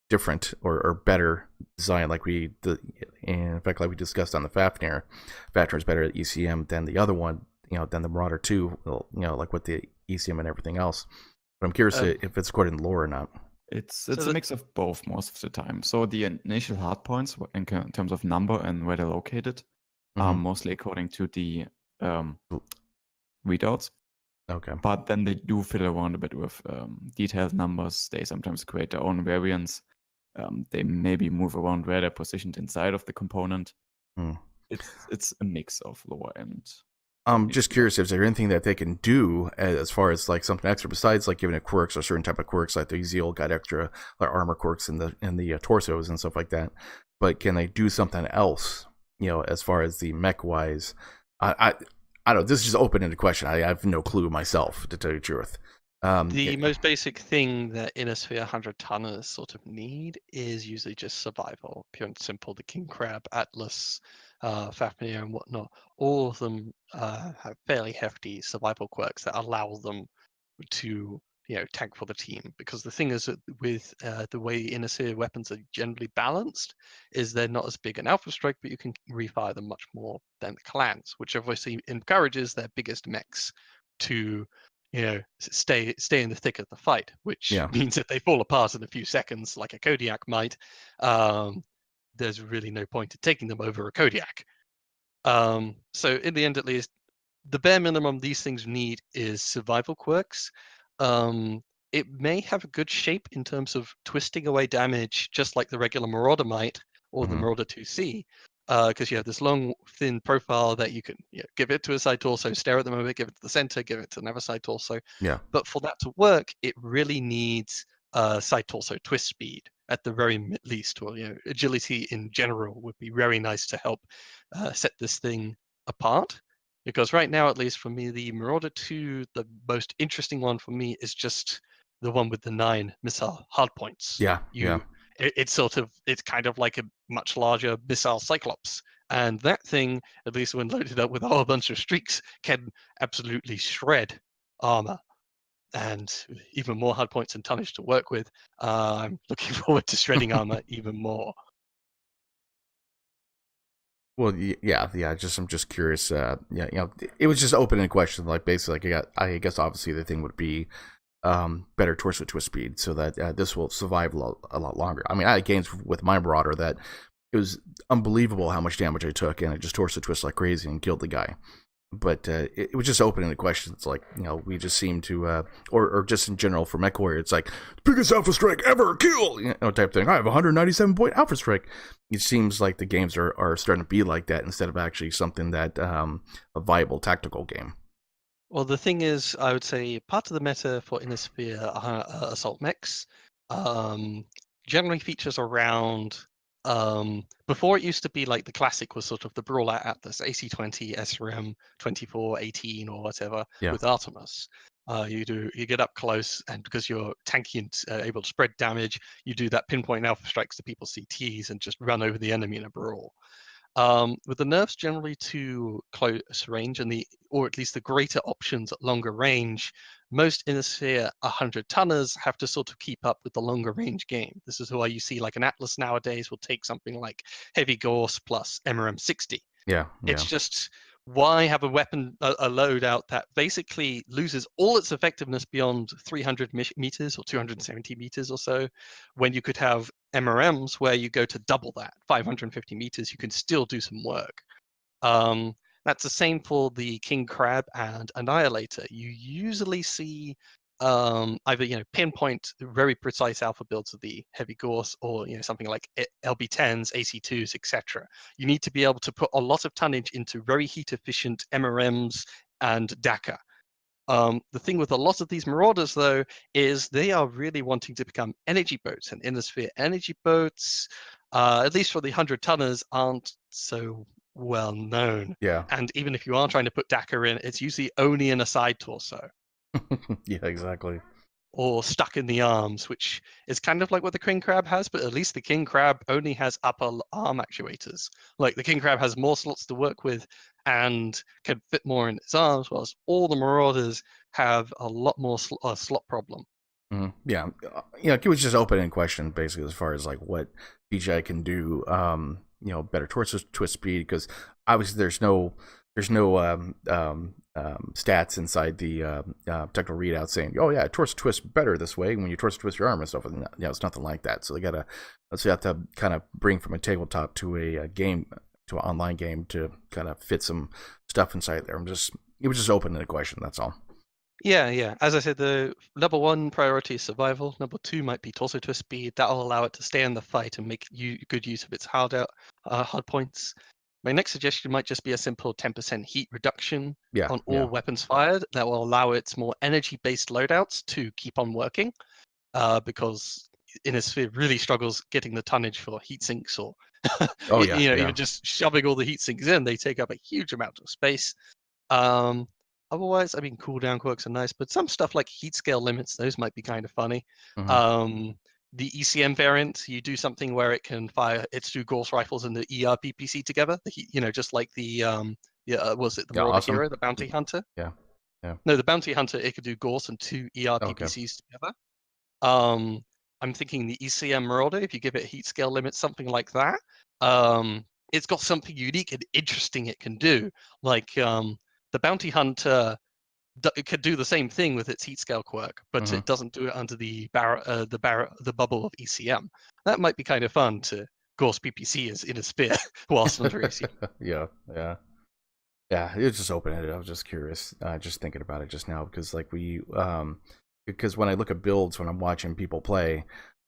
Speaker 1: different or better designed, like in fact, like we discussed on the Fafnir. Fafnir is better at ECM than the other one, than the Marauder II, like with the ECM and everything else. But I'm curious if it's according to lore or not.
Speaker 4: It's a mix of both most of the time. So the initial hardpoints in terms of number and where they're located are mostly according to the readouts.
Speaker 1: Okay.
Speaker 4: But then they do fiddle around a bit with detailed numbers. They sometimes create their own variants. They maybe move around where they're positioned inside of the component. It's a mix of lore and...
Speaker 1: I'm just curious if there's anything that they can do as far as like something extra besides like giving it quirks or certain type of quirks, like the Zeal got extra like armor quirks in the torsos and stuff like that. but can they do something else? As far as the mech wise, I don't know. This is just open ended question. I have no clue myself, to tell you the truth.
Speaker 3: The most basic thing that Innisphere 100 tonners sort of need is usually just survival, pure and simple. The King Crab, Atlas, Fafnir, and whatnot, all of them have fairly hefty survival quirks that allow them to tank for the team. Because the thing is that with the way Innisphere weapons are generally balanced, is they're not as big an alpha strike, but you can refire them much more than the clans, which obviously encourages their biggest mechs to stay in the thick of the fight, which means that they fall apart in a few seconds, like a Kodiak might. There's really no point in taking them over a Kodiak. So in the end, at least, the bare minimum these things need is survival quirks. It may have a good shape in terms of twisting away damage, just like the regular Marauder might, or the Marauder 2C, because you have this long, thin profile that you can give it to a side torso, stare at them a bit, give it to the center, give it to another side torso.
Speaker 1: Yeah.
Speaker 3: But for that to work, it really needs side torso twist speed at the very least, or agility in general would be very nice to help set this thing apart. Because right now, at least for me, the Marauder 2, the most interesting one for me is just the one with the 9 missile hardpoints. It's kind of like a much larger missile Cyclops. And that thing, at least when loaded up with a whole bunch of streaks, can absolutely shred armor. And even more hardpoints and tonnage to work with. I'm looking forward to shredding armor even more.
Speaker 1: Well, yeah. I'm just curious. It was just open-ended question. Like basically, I guess obviously the thing would be better torso twist speed, so that this will survive a lot longer. I mean, I had games with my Marauder that it was unbelievable how much damage I took, and it just torso twist like crazy and killed the guy. But it was just open-ended questions. Like, we just seem to, or just in general for Mechwarrior, it's like, biggest alpha strike ever, kill, type thing. I have 197-point alpha strike. It seems like the games are starting to be like that instead of actually something that a viable tactical game.
Speaker 3: Well, the thing is, I would say part of the meta for Innisphere assault mechs generally features around. Before it used to be like the classic was sort of the Brawler Atlas, AC-20, SRM 24, 18, or whatever with Artemis. You get up close, and because you're tanky and able to spread damage, you do that pinpoint alpha strikes to people's CTs and just run over the enemy in a brawl. With the nerfs generally to close range or at least the greater options at longer range, most Innisphere 100 tonners have to sort of keep up with the longer range game. This is why you see like an Atlas nowadays will take something like Heavy Gorse plus MRM 60. It's just, why have a weapon, a loadout that basically loses all its effectiveness beyond 300 meters or 270 meters or so, when you could have MRMs where you go to double that, 550 meters, you can still do some work. That's the same for the King Crab and Annihilator. You usually see either pinpoint very precise alpha builds of the Heavy Gorse, or something like LB10s, AC2s, etc. You need to be able to put a lot of tonnage into very heat efficient MRMs and DACA. The thing with a lot of these Marauders, though, is they are really wanting to become energy boats, and Innisphere energy boats, at least for the 100 tonners, aren't so well known. And even if you are trying to put DACA in, it's usually only in a side torso.
Speaker 1: Yeah, exactly.
Speaker 3: Or stuck in the arms, which is kind of like what the King Crab has, but at least the King Crab only has upper arm actuators. Like the King Crab has more slots to work with and can fit more in its arms, whilst all the Marauders have a lot more slot problem.
Speaker 1: Yeah, it was just open-ended question basically as far as like what DJI can do. Better torso twist speed, because obviously there's no stats inside the technical readout saying, oh yeah, torso twist better this way when you torso twist your arm and stuff. And it's nothing like that. So they have to kind of bring from a tabletop to a game, to an online game, to kind of fit some stuff inside there. It was just open-ended question. That's all.
Speaker 3: Yeah. As I said, the number one priority is survival. Number two might be torso twist speed. That'll allow it to stay in the fight and make good use of its hard points. My next suggestion might just be a simple 10% heat reduction on all weapons fired. That will allow its more energy-based loadouts to keep on working, because Innisphere really struggles getting the tonnage for heat sinks, or
Speaker 1: Oh yeah,
Speaker 3: even just shoving all the heat sinks in, they take up a huge amount of space. Otherwise, I mean, cooldown quirks are nice, but some stuff like heat scale limits, those might be kind of funny.
Speaker 1: Mhm.
Speaker 3: The ECM variant, you do something where it can fire its two Gauss rifles and the ERPPC together. Just like the was it the
Speaker 1: Yeah,
Speaker 3: Marauder
Speaker 1: awesome.
Speaker 3: Hero, the Bounty Hunter?
Speaker 1: Yeah, yeah.
Speaker 3: No, the Bounty Hunter, it could do Gauss and two
Speaker 1: Okay.
Speaker 3: ERPPCs together. I'm thinking the ECM Marauder, if you give it a heat scale limit, something like that. It's got something unique and interesting it can do. Like the Bounty Hunter, it could do the same thing with its heat scale quirk, but
Speaker 1: Mhm.
Speaker 3: it doesn't do it under the bubble of ECM. That might be kind of fun to Gauss PPC as in a spear whilst under ECM.
Speaker 1: Yeah, yeah. Yeah, it's just open-ended. I was just curious, just thinking about it just now because because when I look at builds when I'm watching people play,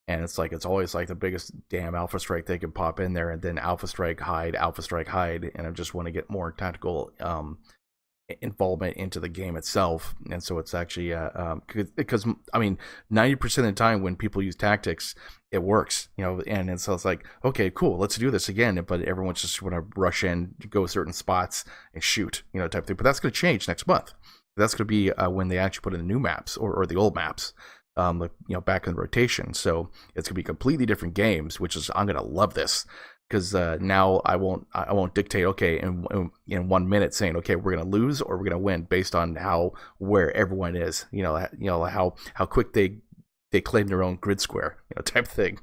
Speaker 1: and it's always like the biggest damn Alpha Strike they can pop in there, and then Alpha Strike hide, and I just want to get more tactical involvement into the game itself. And so it's actually because I mean 90% of the time when people use tactics, it works, and so it's like, okay, cool, let's do this again, but everyone's just want to rush in, go certain spots and shoot, type of thing. But that's going to change next month. That's going to be when they actually put in the new maps or the old maps, back in the rotation. So it's going to be completely different games, which is, I'm going to love this. Because now I won't dictate, okay, in 1 minute saying, okay, we're gonna lose or we're gonna win based on where everyone is, how quick they claim their own grid square, type thing,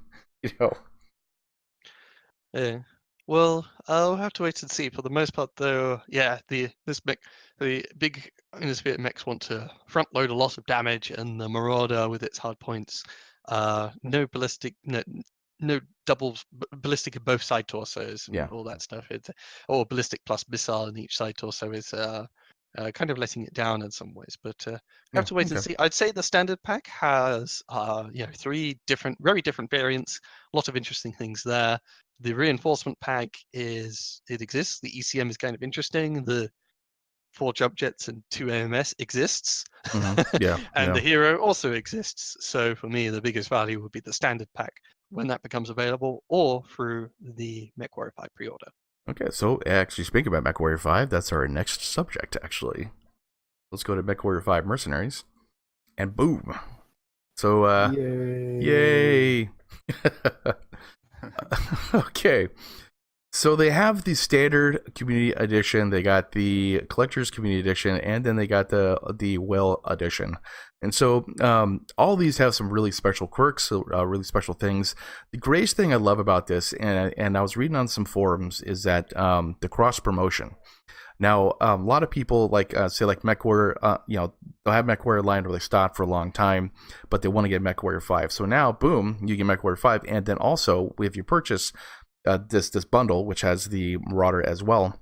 Speaker 3: Yeah. Well, I'll have to wait and see. For the most part, though, yeah, the big Innisphere mechs want to front load a lot of damage, and the Marauder with its hard points, no ballistic, no doubles ballistic in both side torsos and all that stuff. Or ballistic plus missile in each side torso is kind of letting it down in some ways. But have to wait and see. I'd say the standard pack has 3 very different variants. A lot of interesting things there. The reinforcement pack exists. The ECM is kind of interesting. The 4 jump jets and 2 AMS exists.
Speaker 1: Yeah.
Speaker 3: And the hero also exists. So for me, the biggest value would be the standard pack when that becomes available, or through the Mechwarrior 5 pre-order.
Speaker 1: Okay, so actually speaking about Mechwarrior 5, that's our next subject, actually. Let's go to Mechwarrior 5 Mercenaries. And boom. So, yay! Okay. So they have the standard community edition, they got the collector's community edition, and then they got the whale edition. And so all these have some really special quirks, really special things. The greatest thing I love about this, and I was reading on some forums, is that the cross promotion. Now, a lot of people say Mechwarrior, they'll have Mechwarrior line where they stopped for a long time, but they want to get Mechwarrior 5. So now, boom, you get Mechwarrior 5, and then also if you purchase this bundle, which has the Marauder as well,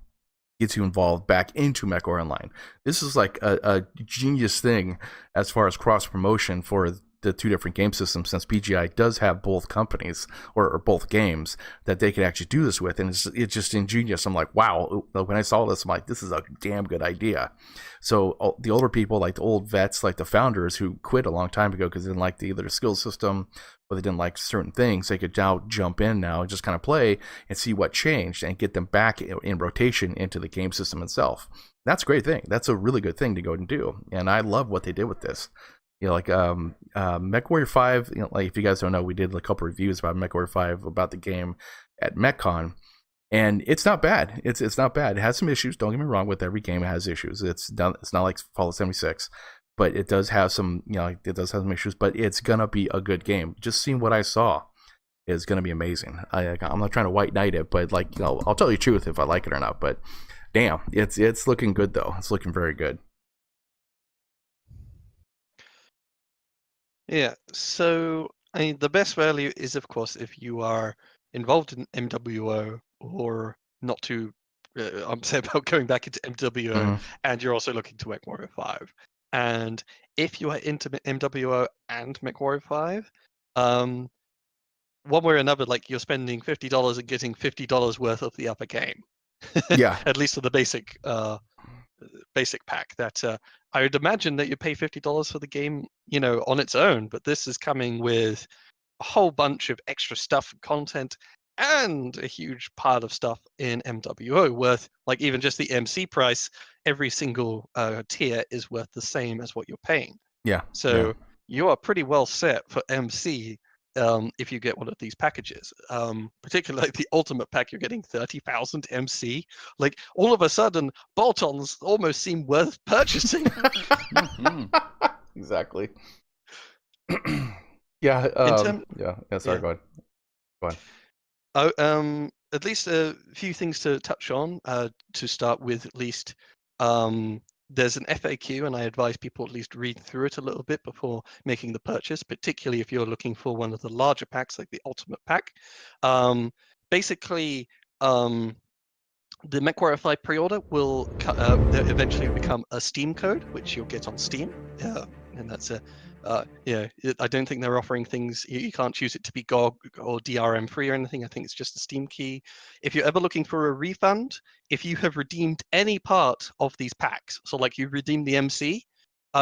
Speaker 1: gets you involved back into Mechwarrior Online. This is like a genius thing as far as cross promotion for the 2 different game systems, since BGI does have both companies or both games that they could actually do this with, and it's just ingenious. I'm like, wow, when I saw this, I'm like, this is a damn good idea. So the older people, like the old vets, like the founders who quit a long time ago because they didn't like either the skill system or they didn't like certain things, they could now jump in now and just kind of play and see what changed and get them back in rotation into the game system itself. That's a great thing. That's a really good thing to go and do, and I love what they did with this. Mechwarrior 5, if you guys don't know, we did a couple reviews about Mechwarrior 5 about the game at MechCon, and it's not bad. It's not bad. It has some issues. Don't get me wrong. With every game, it has issues. It's not like Fallout 76, but it does have some. It does have some issues. But it's gonna be a good game. Just seeing what I saw is gonna be amazing. I'm not trying to white knight it, but I'll tell you the truth if I like it or not. But damn, it's looking good though. It's looking very good.
Speaker 3: Yeah, so I mean, the best value is, of course, if you are involved in MWO or not too upset about going back into MWO, and you're also looking to Mechwarrior 5. And if you are into MWO and Mechwarrior 5, one way or another, you're spending $50 and getting $50 worth of the upper game.
Speaker 1: Yeah.
Speaker 3: At least for the basic pack. That I would imagine that you pay $50 for the game, on its own, but this is coming with a whole bunch of extra stuff and content, and a huge pile of stuff in MWO worth, like even just the MC price, every single tier is worth the same as what you're paying.
Speaker 1: Yeah.
Speaker 3: So you are pretty well set for MC if you get one of these packages. Particularly like the ultimate pack, you're getting 30,000 MC. Like all of a sudden, bolt-ons almost seem worth purchasing.
Speaker 1: Exactly. Sorry,
Speaker 3: Yeah.
Speaker 1: go ahead.
Speaker 3: At least a few things to touch on. To start with, at least, there's an FAQ, and I advise people at least read through it a little bit before making the purchase, particularly if you're looking for one of the larger packs, like the Ultimate Pack. Basically, the Mechwarrior 5 Pre-order will eventually become a Steam code, which you'll get on Steam. And that's I don't think they're offering things. You can't choose it to be GOG or DRM free or anything. I think it's just a Steam key. If you're ever looking for a refund, if you have redeemed any part of these packs, so like you redeemed the MC,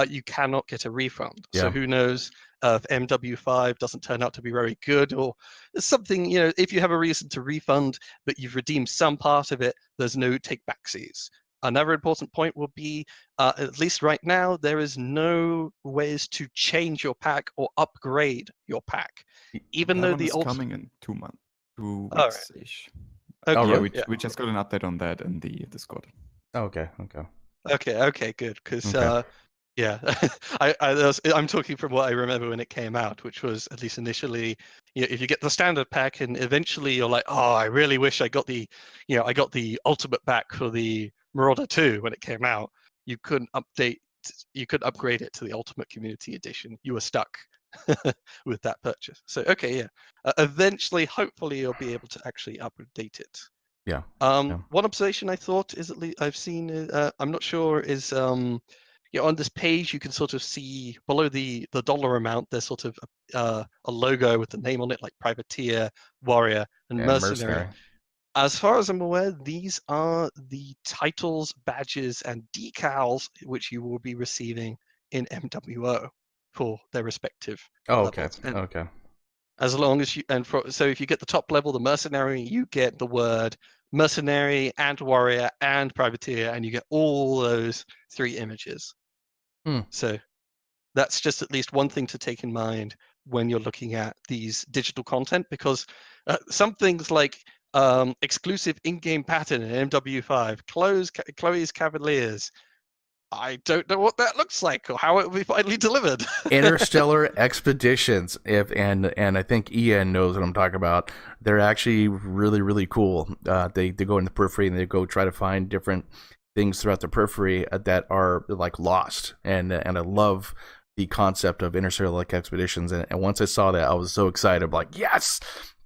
Speaker 3: you cannot get a refund.
Speaker 1: Yeah.
Speaker 3: So who knows if MW5 doesn't turn out to be very good, or something, if you have a reason to refund, but you've redeemed some part of it, there's no take backsies. Another important point will be, at least right now, there is no ways to change your pack or upgrade your pack. Even though the
Speaker 4: coming in 2 months, 2
Speaker 3: All
Speaker 4: weeks ish.
Speaker 3: Okay,
Speaker 1: really?
Speaker 4: We just got an update on that in the Discord.
Speaker 1: Okay.
Speaker 3: Okay, good. Because I'm talking from what I remember when it came out, which was at least initially, if you get the standard pack, and eventually you're like, oh, I really wish I got the ultimate pack for the Marauder II when it came out. You couldn't upgrade it to the Ultimate Community Edition. You were stuck with that purchase. So eventually, hopefully, you'll be able to actually update it.
Speaker 1: Yeah.
Speaker 3: One observation I thought is, at least I've seen, I'm not sure, is on this page you can sort of see below the dollar amount, there's sort of a logo with the name on it, like Privateer, Warrior, and Mercenary. As far as I'm aware, these are the titles, badges, and decals which you will be receiving in MWO for their respective levels.
Speaker 1: Okay.
Speaker 3: As long as so if you get the top level, the Mercenary, you get the word Mercenary and Warrior and Privateer, and you get all those 3 images. So that's just at least one thing to take in mind when you're looking at these digital content, because some things like exclusive in-game pattern in MW5, Chloe's Cavaliers, I don't know what that looks like or how it will be finally delivered.
Speaker 1: Interstellar Expeditions, and I think Ian knows what I'm talking about. They're actually really, really cool. They go in the periphery and they go try to find different things throughout the periphery that are like lost, and I love the concept of Interstellar Expeditions. And once I saw that, I was so excited. I'm like, yes,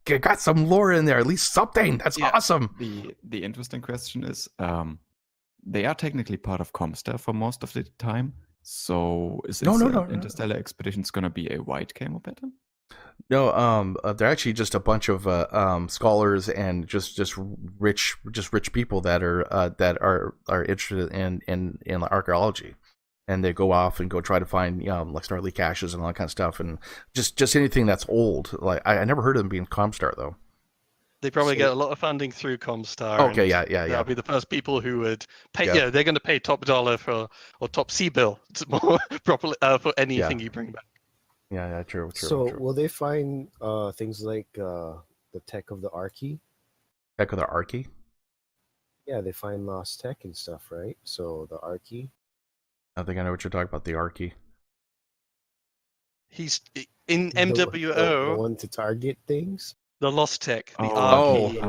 Speaker 1: got some lore in there, at least something. That's awesome.
Speaker 4: The interesting question is, they are technically part of Comstar for most of the time. So is Interstellar Expeditions gonna be a white camo pattern?
Speaker 1: No, they're actually just a bunch of scholars and just rich people that are interested in archaeology, and they go off and go try to find like Starly caches and all that kind of stuff, and just anything that's old. Like I never heard of them being Comstar though.
Speaker 3: They probably get a lot of funding through Comstar.
Speaker 1: Okay, yeah.
Speaker 3: They'll be the first people who would pay. Yeah, they're going to pay top dollar or top C bill more properly for anything you bring back.
Speaker 1: Yeah, true.
Speaker 2: So will they find things like the tech of the Archie?
Speaker 1: Tech of the Archie?
Speaker 2: Yeah, they find lost tech and stuff, right? So the Archie.
Speaker 1: I think I know what you're talking about. The Archie.
Speaker 3: He's in MWO.
Speaker 2: The one to target things.
Speaker 3: The lost tech. The
Speaker 1: Archie.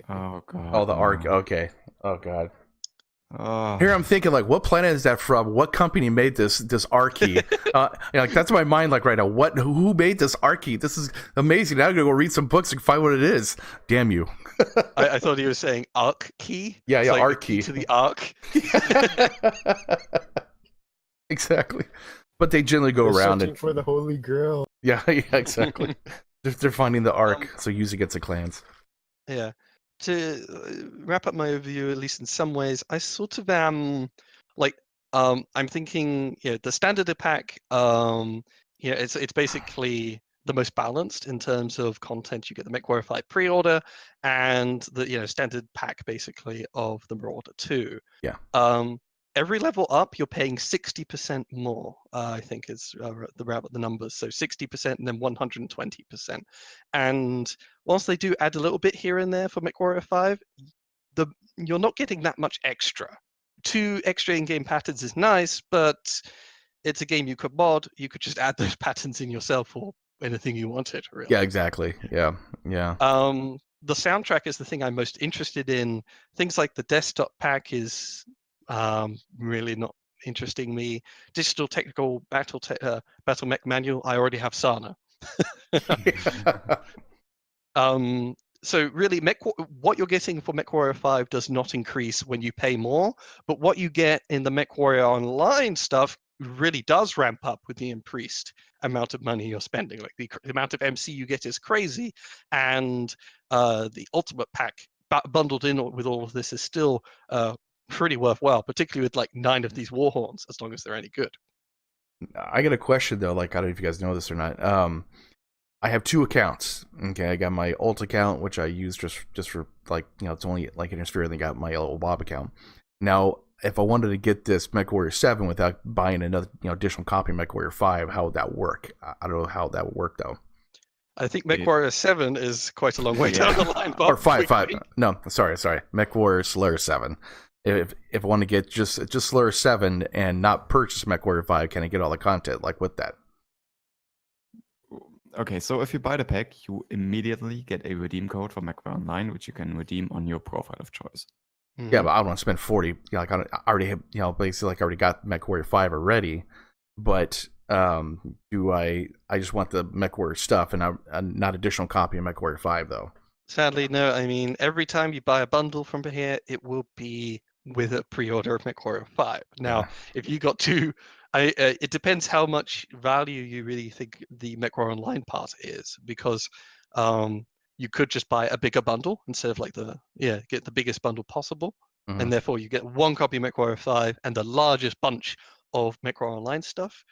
Speaker 4: Oh god.
Speaker 1: Oh, the Archie. Okay. Oh god. Here I'm thinking, like, what planet is that from? What company made this Archie? Like that's my mind, like right now. Who made this Archie? This is amazing. Now I'm gonna go read some books and find what it is. Damn you!
Speaker 3: I thought he was saying Arc key.
Speaker 1: Yeah,
Speaker 3: like
Speaker 1: Archie
Speaker 3: to the Arc.
Speaker 1: Exactly. But they generally go around
Speaker 2: and for the Holy Grail.
Speaker 1: Yeah, exactly. They're finding the Ark, so use against the clans. Yeah.
Speaker 3: To wrap up my overview, at least in some ways, I sort of am I'm thinking, the standard pack, it's basically the most balanced in terms of content. You get the Mechwarrior 5 Pre-order and the standard pack basically of the Marauder 2.
Speaker 1: Yeah.
Speaker 3: Every level up, you're paying 60% more. I think is the numbers. So 60% and then 120%. And once they do add a little bit here and there for Mechwarrior 5, you're not getting that much extra. 2 extra in-game patterns is nice, but it's a game you could mod. You could just add those patterns in yourself or anything you wanted, really.
Speaker 1: Yeah, exactly. Yeah.
Speaker 3: The soundtrack is the thing I'm most interested in. Things like the desktop pack is really not interesting me. Digital technical battle mech manual, I already have Sana. So really, what you're getting for Mechwarrior 5 does not increase when you pay more, but what you get in the Mechwarrior Online stuff really does ramp up with the increased amount of money you're spending. Like the amount of MC you get is crazy, and the Ultimate Pack bundled in with all of this is still pretty worthwhile, particularly with like 9 of these Warhorns, as long as they're any good.
Speaker 1: I got a question though, like I don't know if you guys know this or not. I have 2 accounts. Okay, I got my alt account, which I use just for like it's only like IanDresarie, and then got my little Bob account. Now, if I wanted to get this Mechwarrior 7 without buying another additional copy of Mechwarrior 5, how would that work? I don't know how that would work though.
Speaker 3: I think Mechwarrior 7 is quite a long way down the line. Bob,
Speaker 1: or 5. No, sorry. Mechwarrior Slayer 7. If I want to get just Slayer 7 and not purchase Mechwarrior 5, can I get all the content like with that?
Speaker 4: Okay, so if you buy the pack, you immediately get a redeem code for Mechwarrior Online, which you can redeem on your profile of choice.
Speaker 1: Mm-hmm. Yeah, but I don't want to spend 40. Like I already have, basically like I already got Mechwarrior 5 already. But do I just want the Mechwarrior stuff and not additional copy of Mechwarrior 5 though?
Speaker 3: Sadly, no. I mean, every time you buy a bundle from here, it will be with a pre-order of Mechwarrior 5. Now, if you got 2, it depends how much value you really think the Mechwarrior Online part is, because you could just buy a bigger bundle instead of like get the biggest bundle possible, and therefore you get 1 copy of Mechwarrior 5 and the largest bunch of Mechwarrior Online stuff.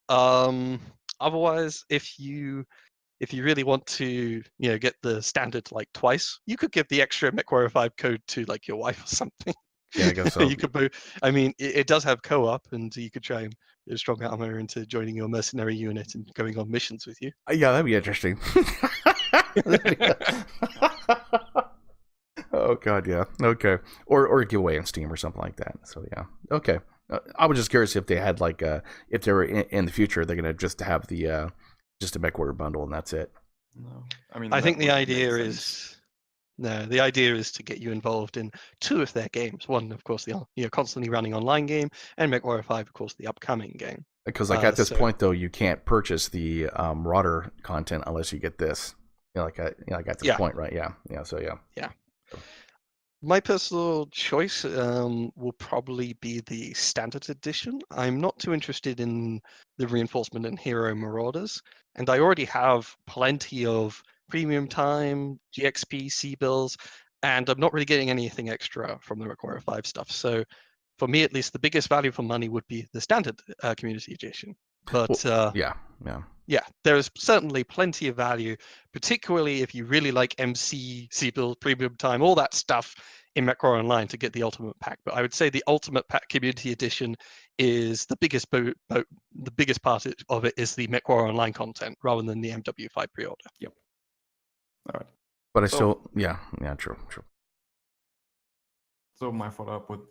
Speaker 3: Otherwise, if you really want to, get the standard like twice, you could give the extra Mechwarrior 5 code to like your wife or something.
Speaker 1: Yeah, I guess so.
Speaker 3: You could I mean, it does have co-op, and you could try and strong armor into joining your mercenary unit and going on missions with you.
Speaker 1: Yeah, that'd be interesting. Oh god, yeah. Okay. Or a giveaway on Steam or something like that. So yeah. Okay. I was just curious if they had like if they were in the future they're gonna just have the just a Mechwarrior bundle and that's it.
Speaker 4: No, I mean
Speaker 3: I think the idea is to get you involved in 2 of their games. One, of course, the constantly running online game, and Mechwarrior 5, of course, the upcoming game.
Speaker 1: Because like at this point though, you can't purchase the Marauder content unless you get this. Like at this point, right? Yeah. So yeah.
Speaker 3: My personal choice will probably be the standard edition. I'm not too interested in the reinforcement and hero marauders, and I already have plenty of premium time, GXP, C-bills, and I'm not really getting anything extra from the Mechwarrior 5 stuff. So for me, at least, the biggest value for money would be the standard community edition. But yeah, there is certainly plenty of value, particularly if you really like MC, C-build, premium time, all that stuff in Mechwarrior Online to get the Ultimate Pack. But I would say the Ultimate Pack Community Edition is the biggest the biggest part of it is the Mechwarrior Online content rather than the MW5 Pre-order.
Speaker 4: Yep. All right.
Speaker 1: But I still, true.
Speaker 4: So my follow-up would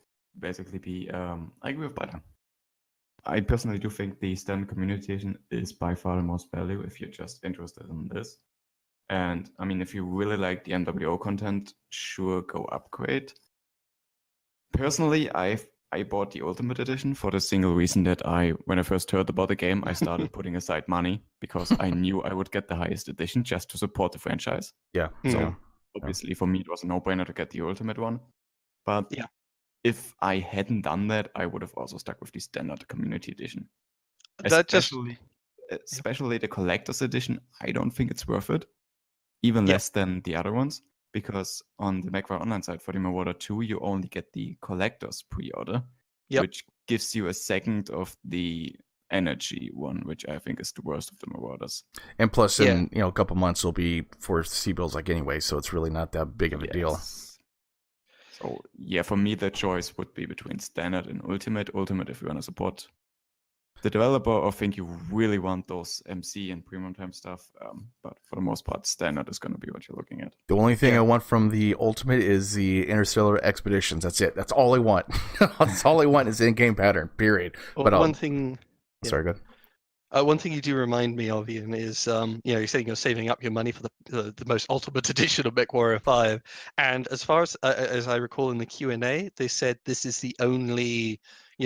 Speaker 4: basically be, I agree with Biden. I personally do think the standard community edition is by far the most value if you're just interested in this. And I mean, if you really like the MWO content, sure, go upgrade. Personally, I bought the Ultimate Edition for the single reason that when I first heard about the game, I started putting aside money because I knew I would get the highest edition just to support the franchise.
Speaker 1: Yeah.
Speaker 4: So obviously for me, it was a no-brainer to get the Ultimate one. But if I hadn't done that, I would have also stuck with the standard community edition. Especially the collector's edition, I don't think it's worth it. Even less than the other ones, because on the Mechwarrior Online side for the Marauder 2, you only get the collector's pre-order, which gives you a second of the energy one, which I think is the worst of the Marauders.
Speaker 1: And plus,
Speaker 3: Yeah.
Speaker 1: in a couple months, will be for C-bills like anyway, so it's really not that big of a deal.
Speaker 4: So yeah, for me, the choice would be between standard and ultimate. Ultimate if you want to support the developer or think you really want those MC and premium time stuff. But for the most part, standard is going to be what you're looking at.
Speaker 1: The only thing I want from the ultimate is the interstellar expeditions. That's it. That's all I want. That's all I want is in-game pattern. Period.
Speaker 3: Well,
Speaker 1: But
Speaker 3: one thing.
Speaker 1: sorry, go ahead.
Speaker 3: One thing you do remind me of, Ian, is you're saying you're saving up your money for the most ultimate edition of Mechwarrior 5, and as far as I recall in the Q&A, they said this is the only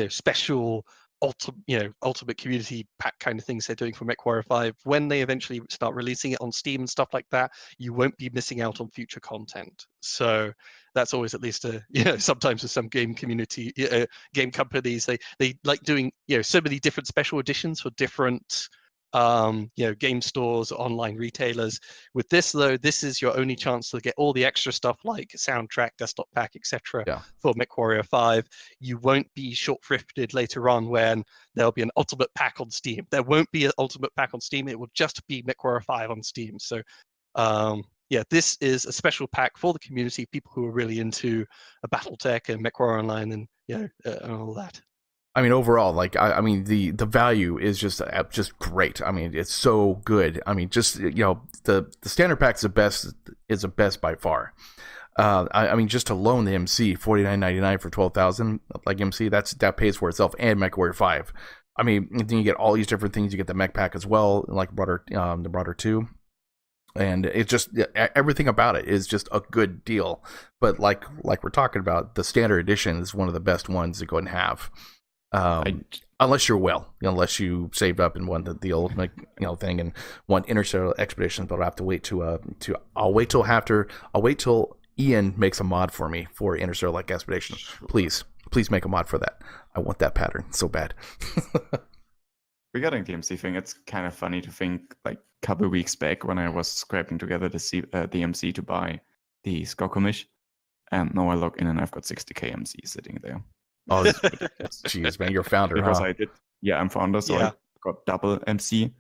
Speaker 3: special ultimate community pack kind of things they're doing for Mechwarrior 5. When they eventually start releasing it on Steam and stuff like that, you won't be missing out on future content. So that's always at least sometimes with some game community game companies, they like doing so many different special editions for different game stores, online retailers. With this though, this is your only chance to get all the extra stuff like soundtrack, desktop pack, etc. for Mechwarrior 5. You won't be short-thrifted later on when there'll be an ultimate pack on Steam. There won't be an ultimate pack on Steam. It will just be Mechwarrior 5 on Steam. So this is a special pack for the community, people who are really into BattleTech and Mechwarrior Online and all that.
Speaker 1: I mean, overall, like the value is just great. I mean, it's so good. I mean, just the standard pack is the best by far. I mean, just alone the MC $49.99 for 12,000 like MC that pays for itself, and Mechwarrior 5. I mean, then you get all these different things. You get the mech pack as well, like the Marauder II. And it's just everything about it is just a good deal. But like we're talking about, the standard edition is one of the best ones to go and have. Unless unless you saved up and want the ultimate thing and want interstellar expeditions, but I'll have to wait I'll wait till Ian makes a mod for me for interstellar expedition. Please make a mod for that. I want that pattern so bad.
Speaker 4: Regarding the MC thing, it's kind of funny to think like a couple of weeks back when I was scraping together the MC to buy the Skokomish, and now I log in and I've got 60k MC sitting there.
Speaker 1: Oh, jeez, man, you're a founder,
Speaker 4: because
Speaker 1: huh?
Speaker 4: I did. Yeah, I'm founder, so I got double MC.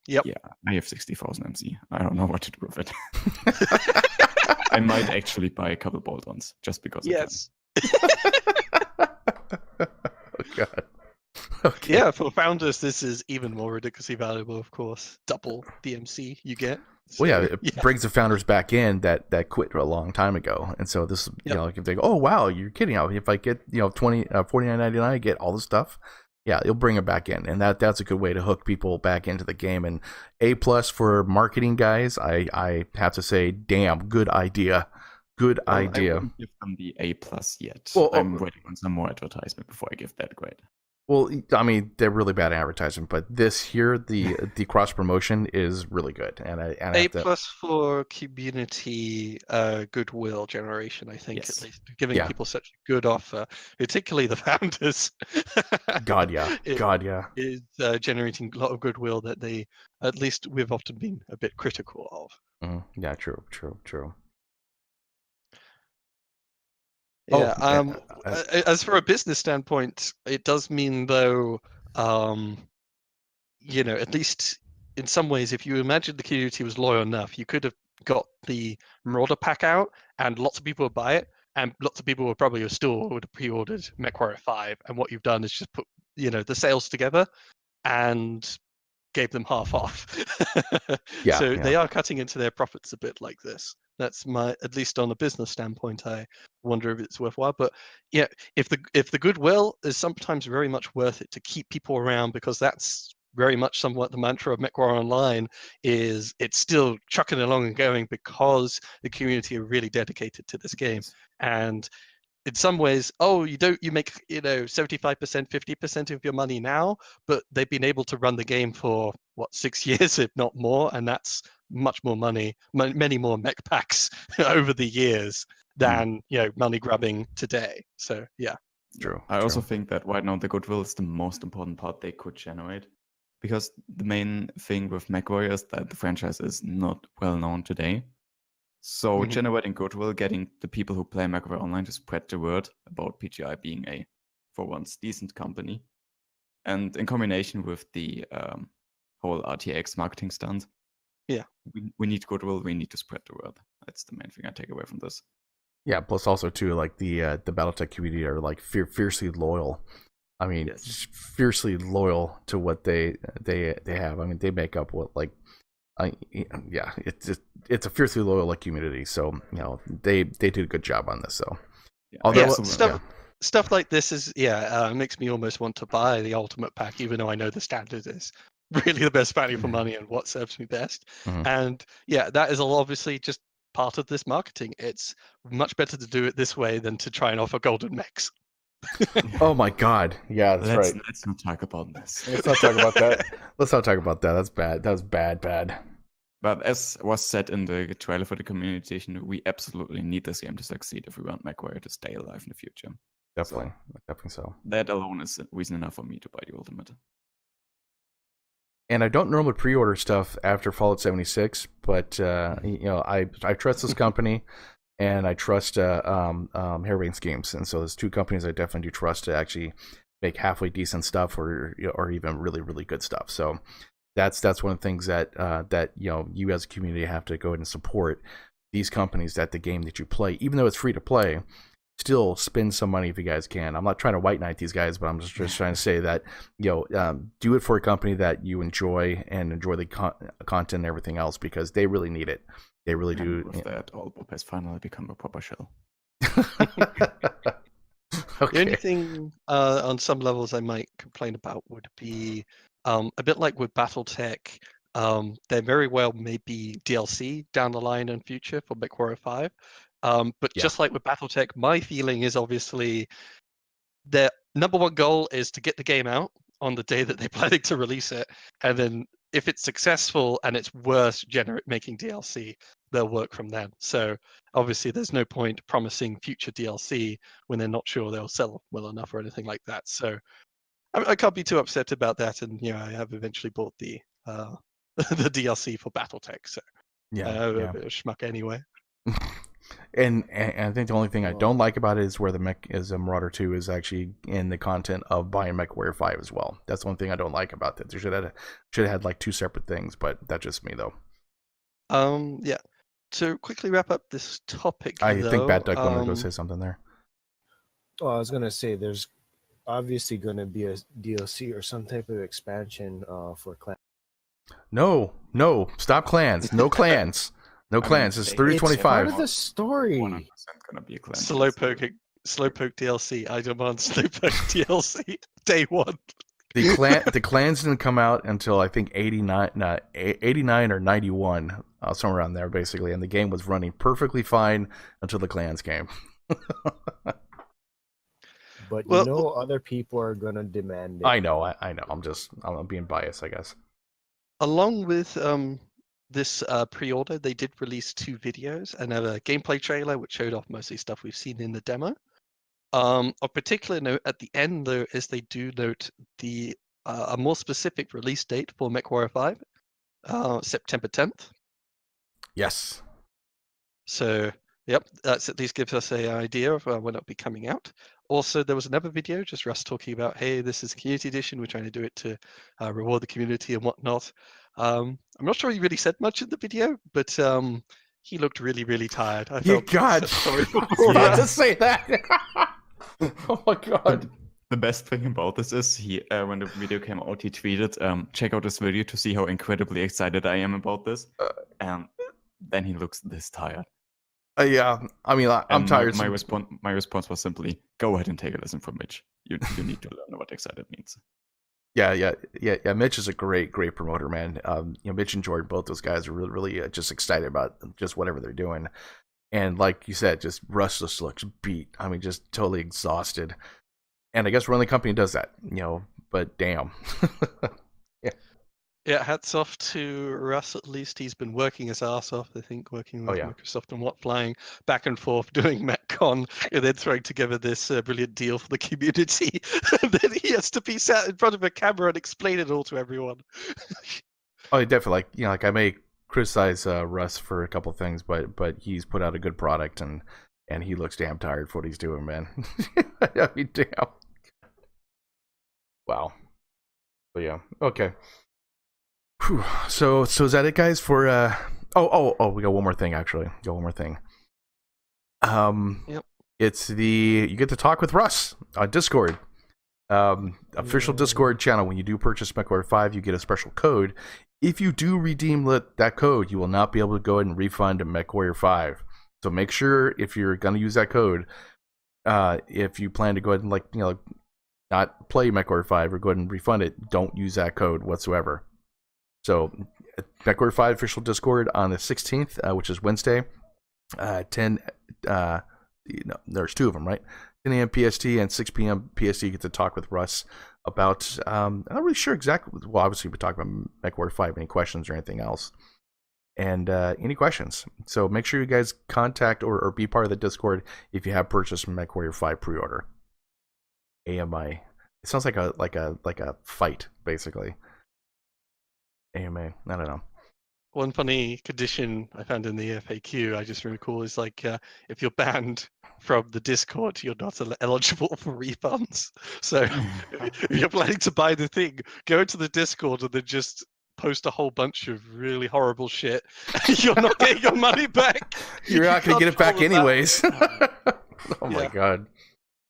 Speaker 3: Yep.
Speaker 4: Yeah, I have 60,000 MC. I don't know what to do with it. I might actually buy a couple bolt-ons just because.
Speaker 3: Yes.
Speaker 1: Oh God. Okay.
Speaker 3: Yeah, for founders, this is even more ridiculously valuable, of course. Double DMC you get. So,
Speaker 1: well, it brings the founders back in that quit a long time ago, and so this, if they go, oh wow, you're kidding! If I get $49.99, I get all the stuff. Yeah, it'll bring it back in, and that's a good way to hook people back into the game. And A+ for marketing guys, I have to say, damn, good idea. Good idea.
Speaker 4: I wouldn't give them the A+ yet.
Speaker 1: Well,
Speaker 4: I'm waiting on some more advertisement before I give that grade.
Speaker 1: Well, I mean, they're really bad at advertising, but this here, the cross promotion is really good, and
Speaker 3: A+ for community goodwill generation, I think,
Speaker 4: Yes.
Speaker 3: at least giving people such a good offer, particularly the founders.
Speaker 1: God, yeah,
Speaker 3: is generating a lot of goodwill that we've often been a bit critical of.
Speaker 1: Yeah, true.
Speaker 3: Yeah. As for a business standpoint, it does mean though, at least in some ways, if you imagine the community was loyal enough, you could have got the Marauder pack out, and lots of people would buy it, and lots of people would probably have pre-ordered Mechwarrior 5. And what you've done is just put the sales together and gave them half off. So they are cutting into their profits a bit like this. That's at least on a business standpoint, I wonder if it's worthwhile. But yeah, if the goodwill is sometimes very much worth it to keep people around, because that's very much somewhat the mantra of Mechwarrior Online, is it's still chucking along and going because the community are really dedicated to this game. And in some ways, you make 75%, 50% of your money now, but they've been able to run the game for 6 years, if not more, and that's much more money, many more mech packs over the years than money grabbing today. So yeah,
Speaker 1: true.
Speaker 4: I also think that right now the goodwill is the most important part they could generate, because the main thing with Mechwarrior is that the franchise is not well known today. So generating goodwill, getting the people who play Mechwarrior Online to spread the word about PGI being a, for once, decent company, And in combination with the whole RTX marketing stunt, we need goodwill. We need to spread the word. That's the main thing I take away from this.
Speaker 1: Yeah. Plus, also too, like the BattleTech community are like fiercely loyal. I mean,
Speaker 4: Yes.
Speaker 1: fiercely loyal to what they have. I mean, they make up what like, it's a fiercely loyal like community. So they did a good job on this. So
Speaker 4: Yeah.
Speaker 1: although
Speaker 3: Stuff like this is makes me almost want to buy the ultimate pack, even though I know the standard is really the best value for money and what serves me best.
Speaker 1: Mhm.
Speaker 3: And that is all obviously just part of this marketing. It's much better to do it this way than to try and offer golden mechs.
Speaker 1: Oh my God! Yeah, that's right.
Speaker 4: Let's not talk about this.
Speaker 1: Let's not talk about that. Let's not talk about that. That's bad. That was bad.
Speaker 4: But as was said in the trailer for the community edition, we absolutely need this game to succeed if we want Mechwarrior to stay alive in the future.
Speaker 1: Definitely so.
Speaker 4: That alone is reason enough for me to buy the Ultimate.
Speaker 1: And I don't normally pre-order stuff after Fallout 76, but I trust this company, and I trust Hairbrain's Games, and so there's two companies I definitely do trust to actually make halfway decent stuff, or even really really good stuff. So that's one of the things that you as a community have to go ahead and support these companies, that the game that you play, even though it's free to play, still spend some money if you guys can. I'm not trying to white knight these guys, but I'm just trying to say that do it for a company that you enjoy and enjoy the content and everything else, because they really need it. They really do.
Speaker 4: With that, Allbob has finally become a proper shell.
Speaker 3: The only thing on some levels I might complain about would be a bit like with BattleTech. There very well may be DLC down the line in future for Mechwarrior 5. But just like with BattleTech, my feeling is obviously their number one goal is to get the game out on the day that they're planning to release it. And then if it's successful and it's worth making DLC, they'll work from then. So obviously there's no point promising future DLC when they're not sure they'll sell well enough or anything like that. So I can't be too upset about that. And I have eventually bought the the DLC for BattleTech. So a bit of schmuck anyway.
Speaker 1: And I think the only thing I don't like about it is where the Mech is a Marauder 2 is actually in the content of buying Mechwarrior 5 as well. That's the one thing I don't like about that. They should have had like two separate things, but that's just me though.
Speaker 3: Yeah. To quickly wrap up this topic,
Speaker 1: I think Bad Duck wanted to go say something there.
Speaker 2: Well, I was gonna say there's obviously gonna be a DLC or some type of expansion for clan.
Speaker 1: No, stop clans. No clans. No clans. It's 3025.
Speaker 2: It's part of the story.
Speaker 4: 100% gonna be a clan.
Speaker 3: Slowpoke DLC. I demand Slowpoke DLC day one.
Speaker 1: The clans didn't come out until I think 89 or 91, somewhere around there basically, and the game was running perfectly fine until the clans came.
Speaker 2: But other people are gonna demand it.
Speaker 1: I know. I'm being biased, I guess.
Speaker 3: Along with this pre-order, they did release two videos and a gameplay trailer which showed off mostly stuff we've seen in the demo. Of particular note at the end, though, is they do note the a more specific release date for Mechwarrior 5, September 10th.
Speaker 1: Yes.
Speaker 3: So, yep, that's at least gives us an idea of when it'll be coming out. Also, there was another video, just Russ talking about, hey, this is a community edition. We're trying to do it to reward the community and whatnot. I'm not sure he really said much in the video, but he looked really, really tired. I felt sorry for
Speaker 1: him. About to say that. Oh my god.
Speaker 4: The best thing about this is when the video came out, he tweeted, check out this video to see how incredibly excited I am about this. And then he looks this tired.
Speaker 1: Yeah, I mean, I'm tired.
Speaker 4: My response was simply, go ahead and take a lesson from Mitch. You need to learn what excited means.
Speaker 1: Yeah. Mitch is a great promoter, man. Mitch and Jordan, both those guys are really just excited about just whatever they're doing. And like you said, just Russ just looks beat. I mean, just totally exhausted. And I guess we're the only company that does that, but damn.
Speaker 3: Yeah, hats off to Russ. At least he's been working his ass off, I think, working with Microsoft and flying back and forth, doing MechCon, and then throwing together this brilliant deal for the community. And then he has to be sat in front of a camera and explain it all to everyone.
Speaker 1: Oh, definitely. Like I may criticize Russ for a couple of things, but he's put out a good product, and he looks damn tired for what he's doing, man. I mean, damn. Wow. But yeah, okay. Whew. So is that it, guys? For we got one more thing actually.
Speaker 3: Yep.
Speaker 1: It's you get to talk with Russ on Discord. Official Discord channel. When you do purchase Mechwarrior 5, you get a special code. If you do redeem that code, you will not be able to go ahead and refund Mechwarrior 5. So make sure if you're going to use that code, if you plan to go ahead and not play Mechwarrior 5 or go ahead and refund it, don't use that code whatsoever. So Mechwarrior 5 official Discord on the 16th, which is Wednesday, 10. There's two of them, right? 10 a.m. PST and 6 p.m. PST. You get to talk with Russ about. I'm not really sure exactly. Well, obviously we talk about Mechwarrior 5. Any questions or anything else? And any questions? So make sure you guys contact or be part of the Discord if you have purchased Mechwarrior 5 pre-order. AMA. It sounds like a fight basically. AMA. I don't know.
Speaker 3: One funny condition I found in the FAQ, I just recall, is if you're banned from the Discord, you're not eligible for refunds. So if you're planning to buy the thing, go into the Discord and then just post a whole bunch of really horrible shit. You're not getting your money back.
Speaker 1: You're not going to get it back anyways. Oh my god.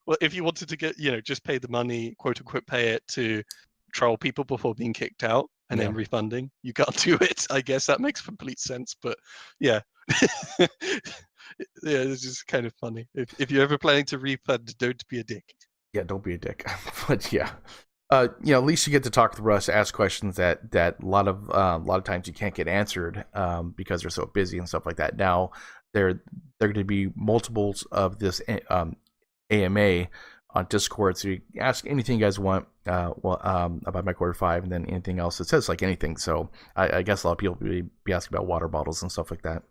Speaker 3: Well, if you wanted to get, just pay the money, quote unquote, pay it to troll people before being kicked out and then refunding, you can't do it. I guess that makes complete sense. But yeah, it's just kind of funny. If you're ever planning to refund, don't be a dick.
Speaker 1: Yeah, don't be a dick. But yeah, at least you get to talk with Russ, ask questions that a lot of times you can't get answered because they're so busy and stuff like that. Now there going to be multiples of this AMA on Discord, so you ask anything you guys want about Mechwarrior 5, and then anything else that says anything. So I guess a lot of people will be asking about water bottles and stuff like that.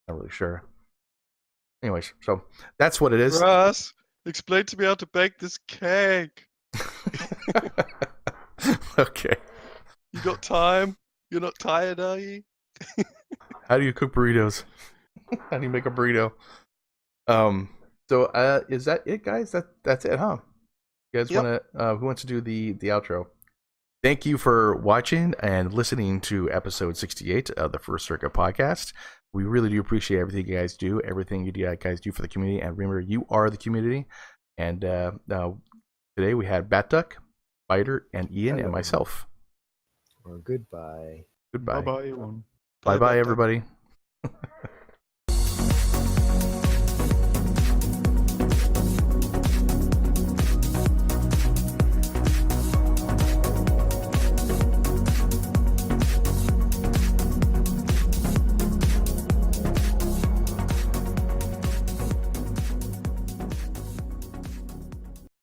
Speaker 1: Not really sure. Anyways, so that's what it is.
Speaker 3: Russ, explain to me how to bake this cake.
Speaker 1: Okay.
Speaker 3: You got time? You're not tired, are you?
Speaker 1: How do you cook burritos? How do you make a burrito? So is that it, guys? That's it, huh? You guys want to? Who wants to do the outro? Thank you for watching and listening to episode 68 of the First Circuit podcast. We really do appreciate everything you guys do, everything you guys do for the community, and remember, you are the community. And today we had Bat Duck, Spider, and Ian, and myself.
Speaker 2: Or goodbye.
Speaker 1: Goodbye.
Speaker 4: Bye-bye, everyone.
Speaker 1: Bye-bye, everybody.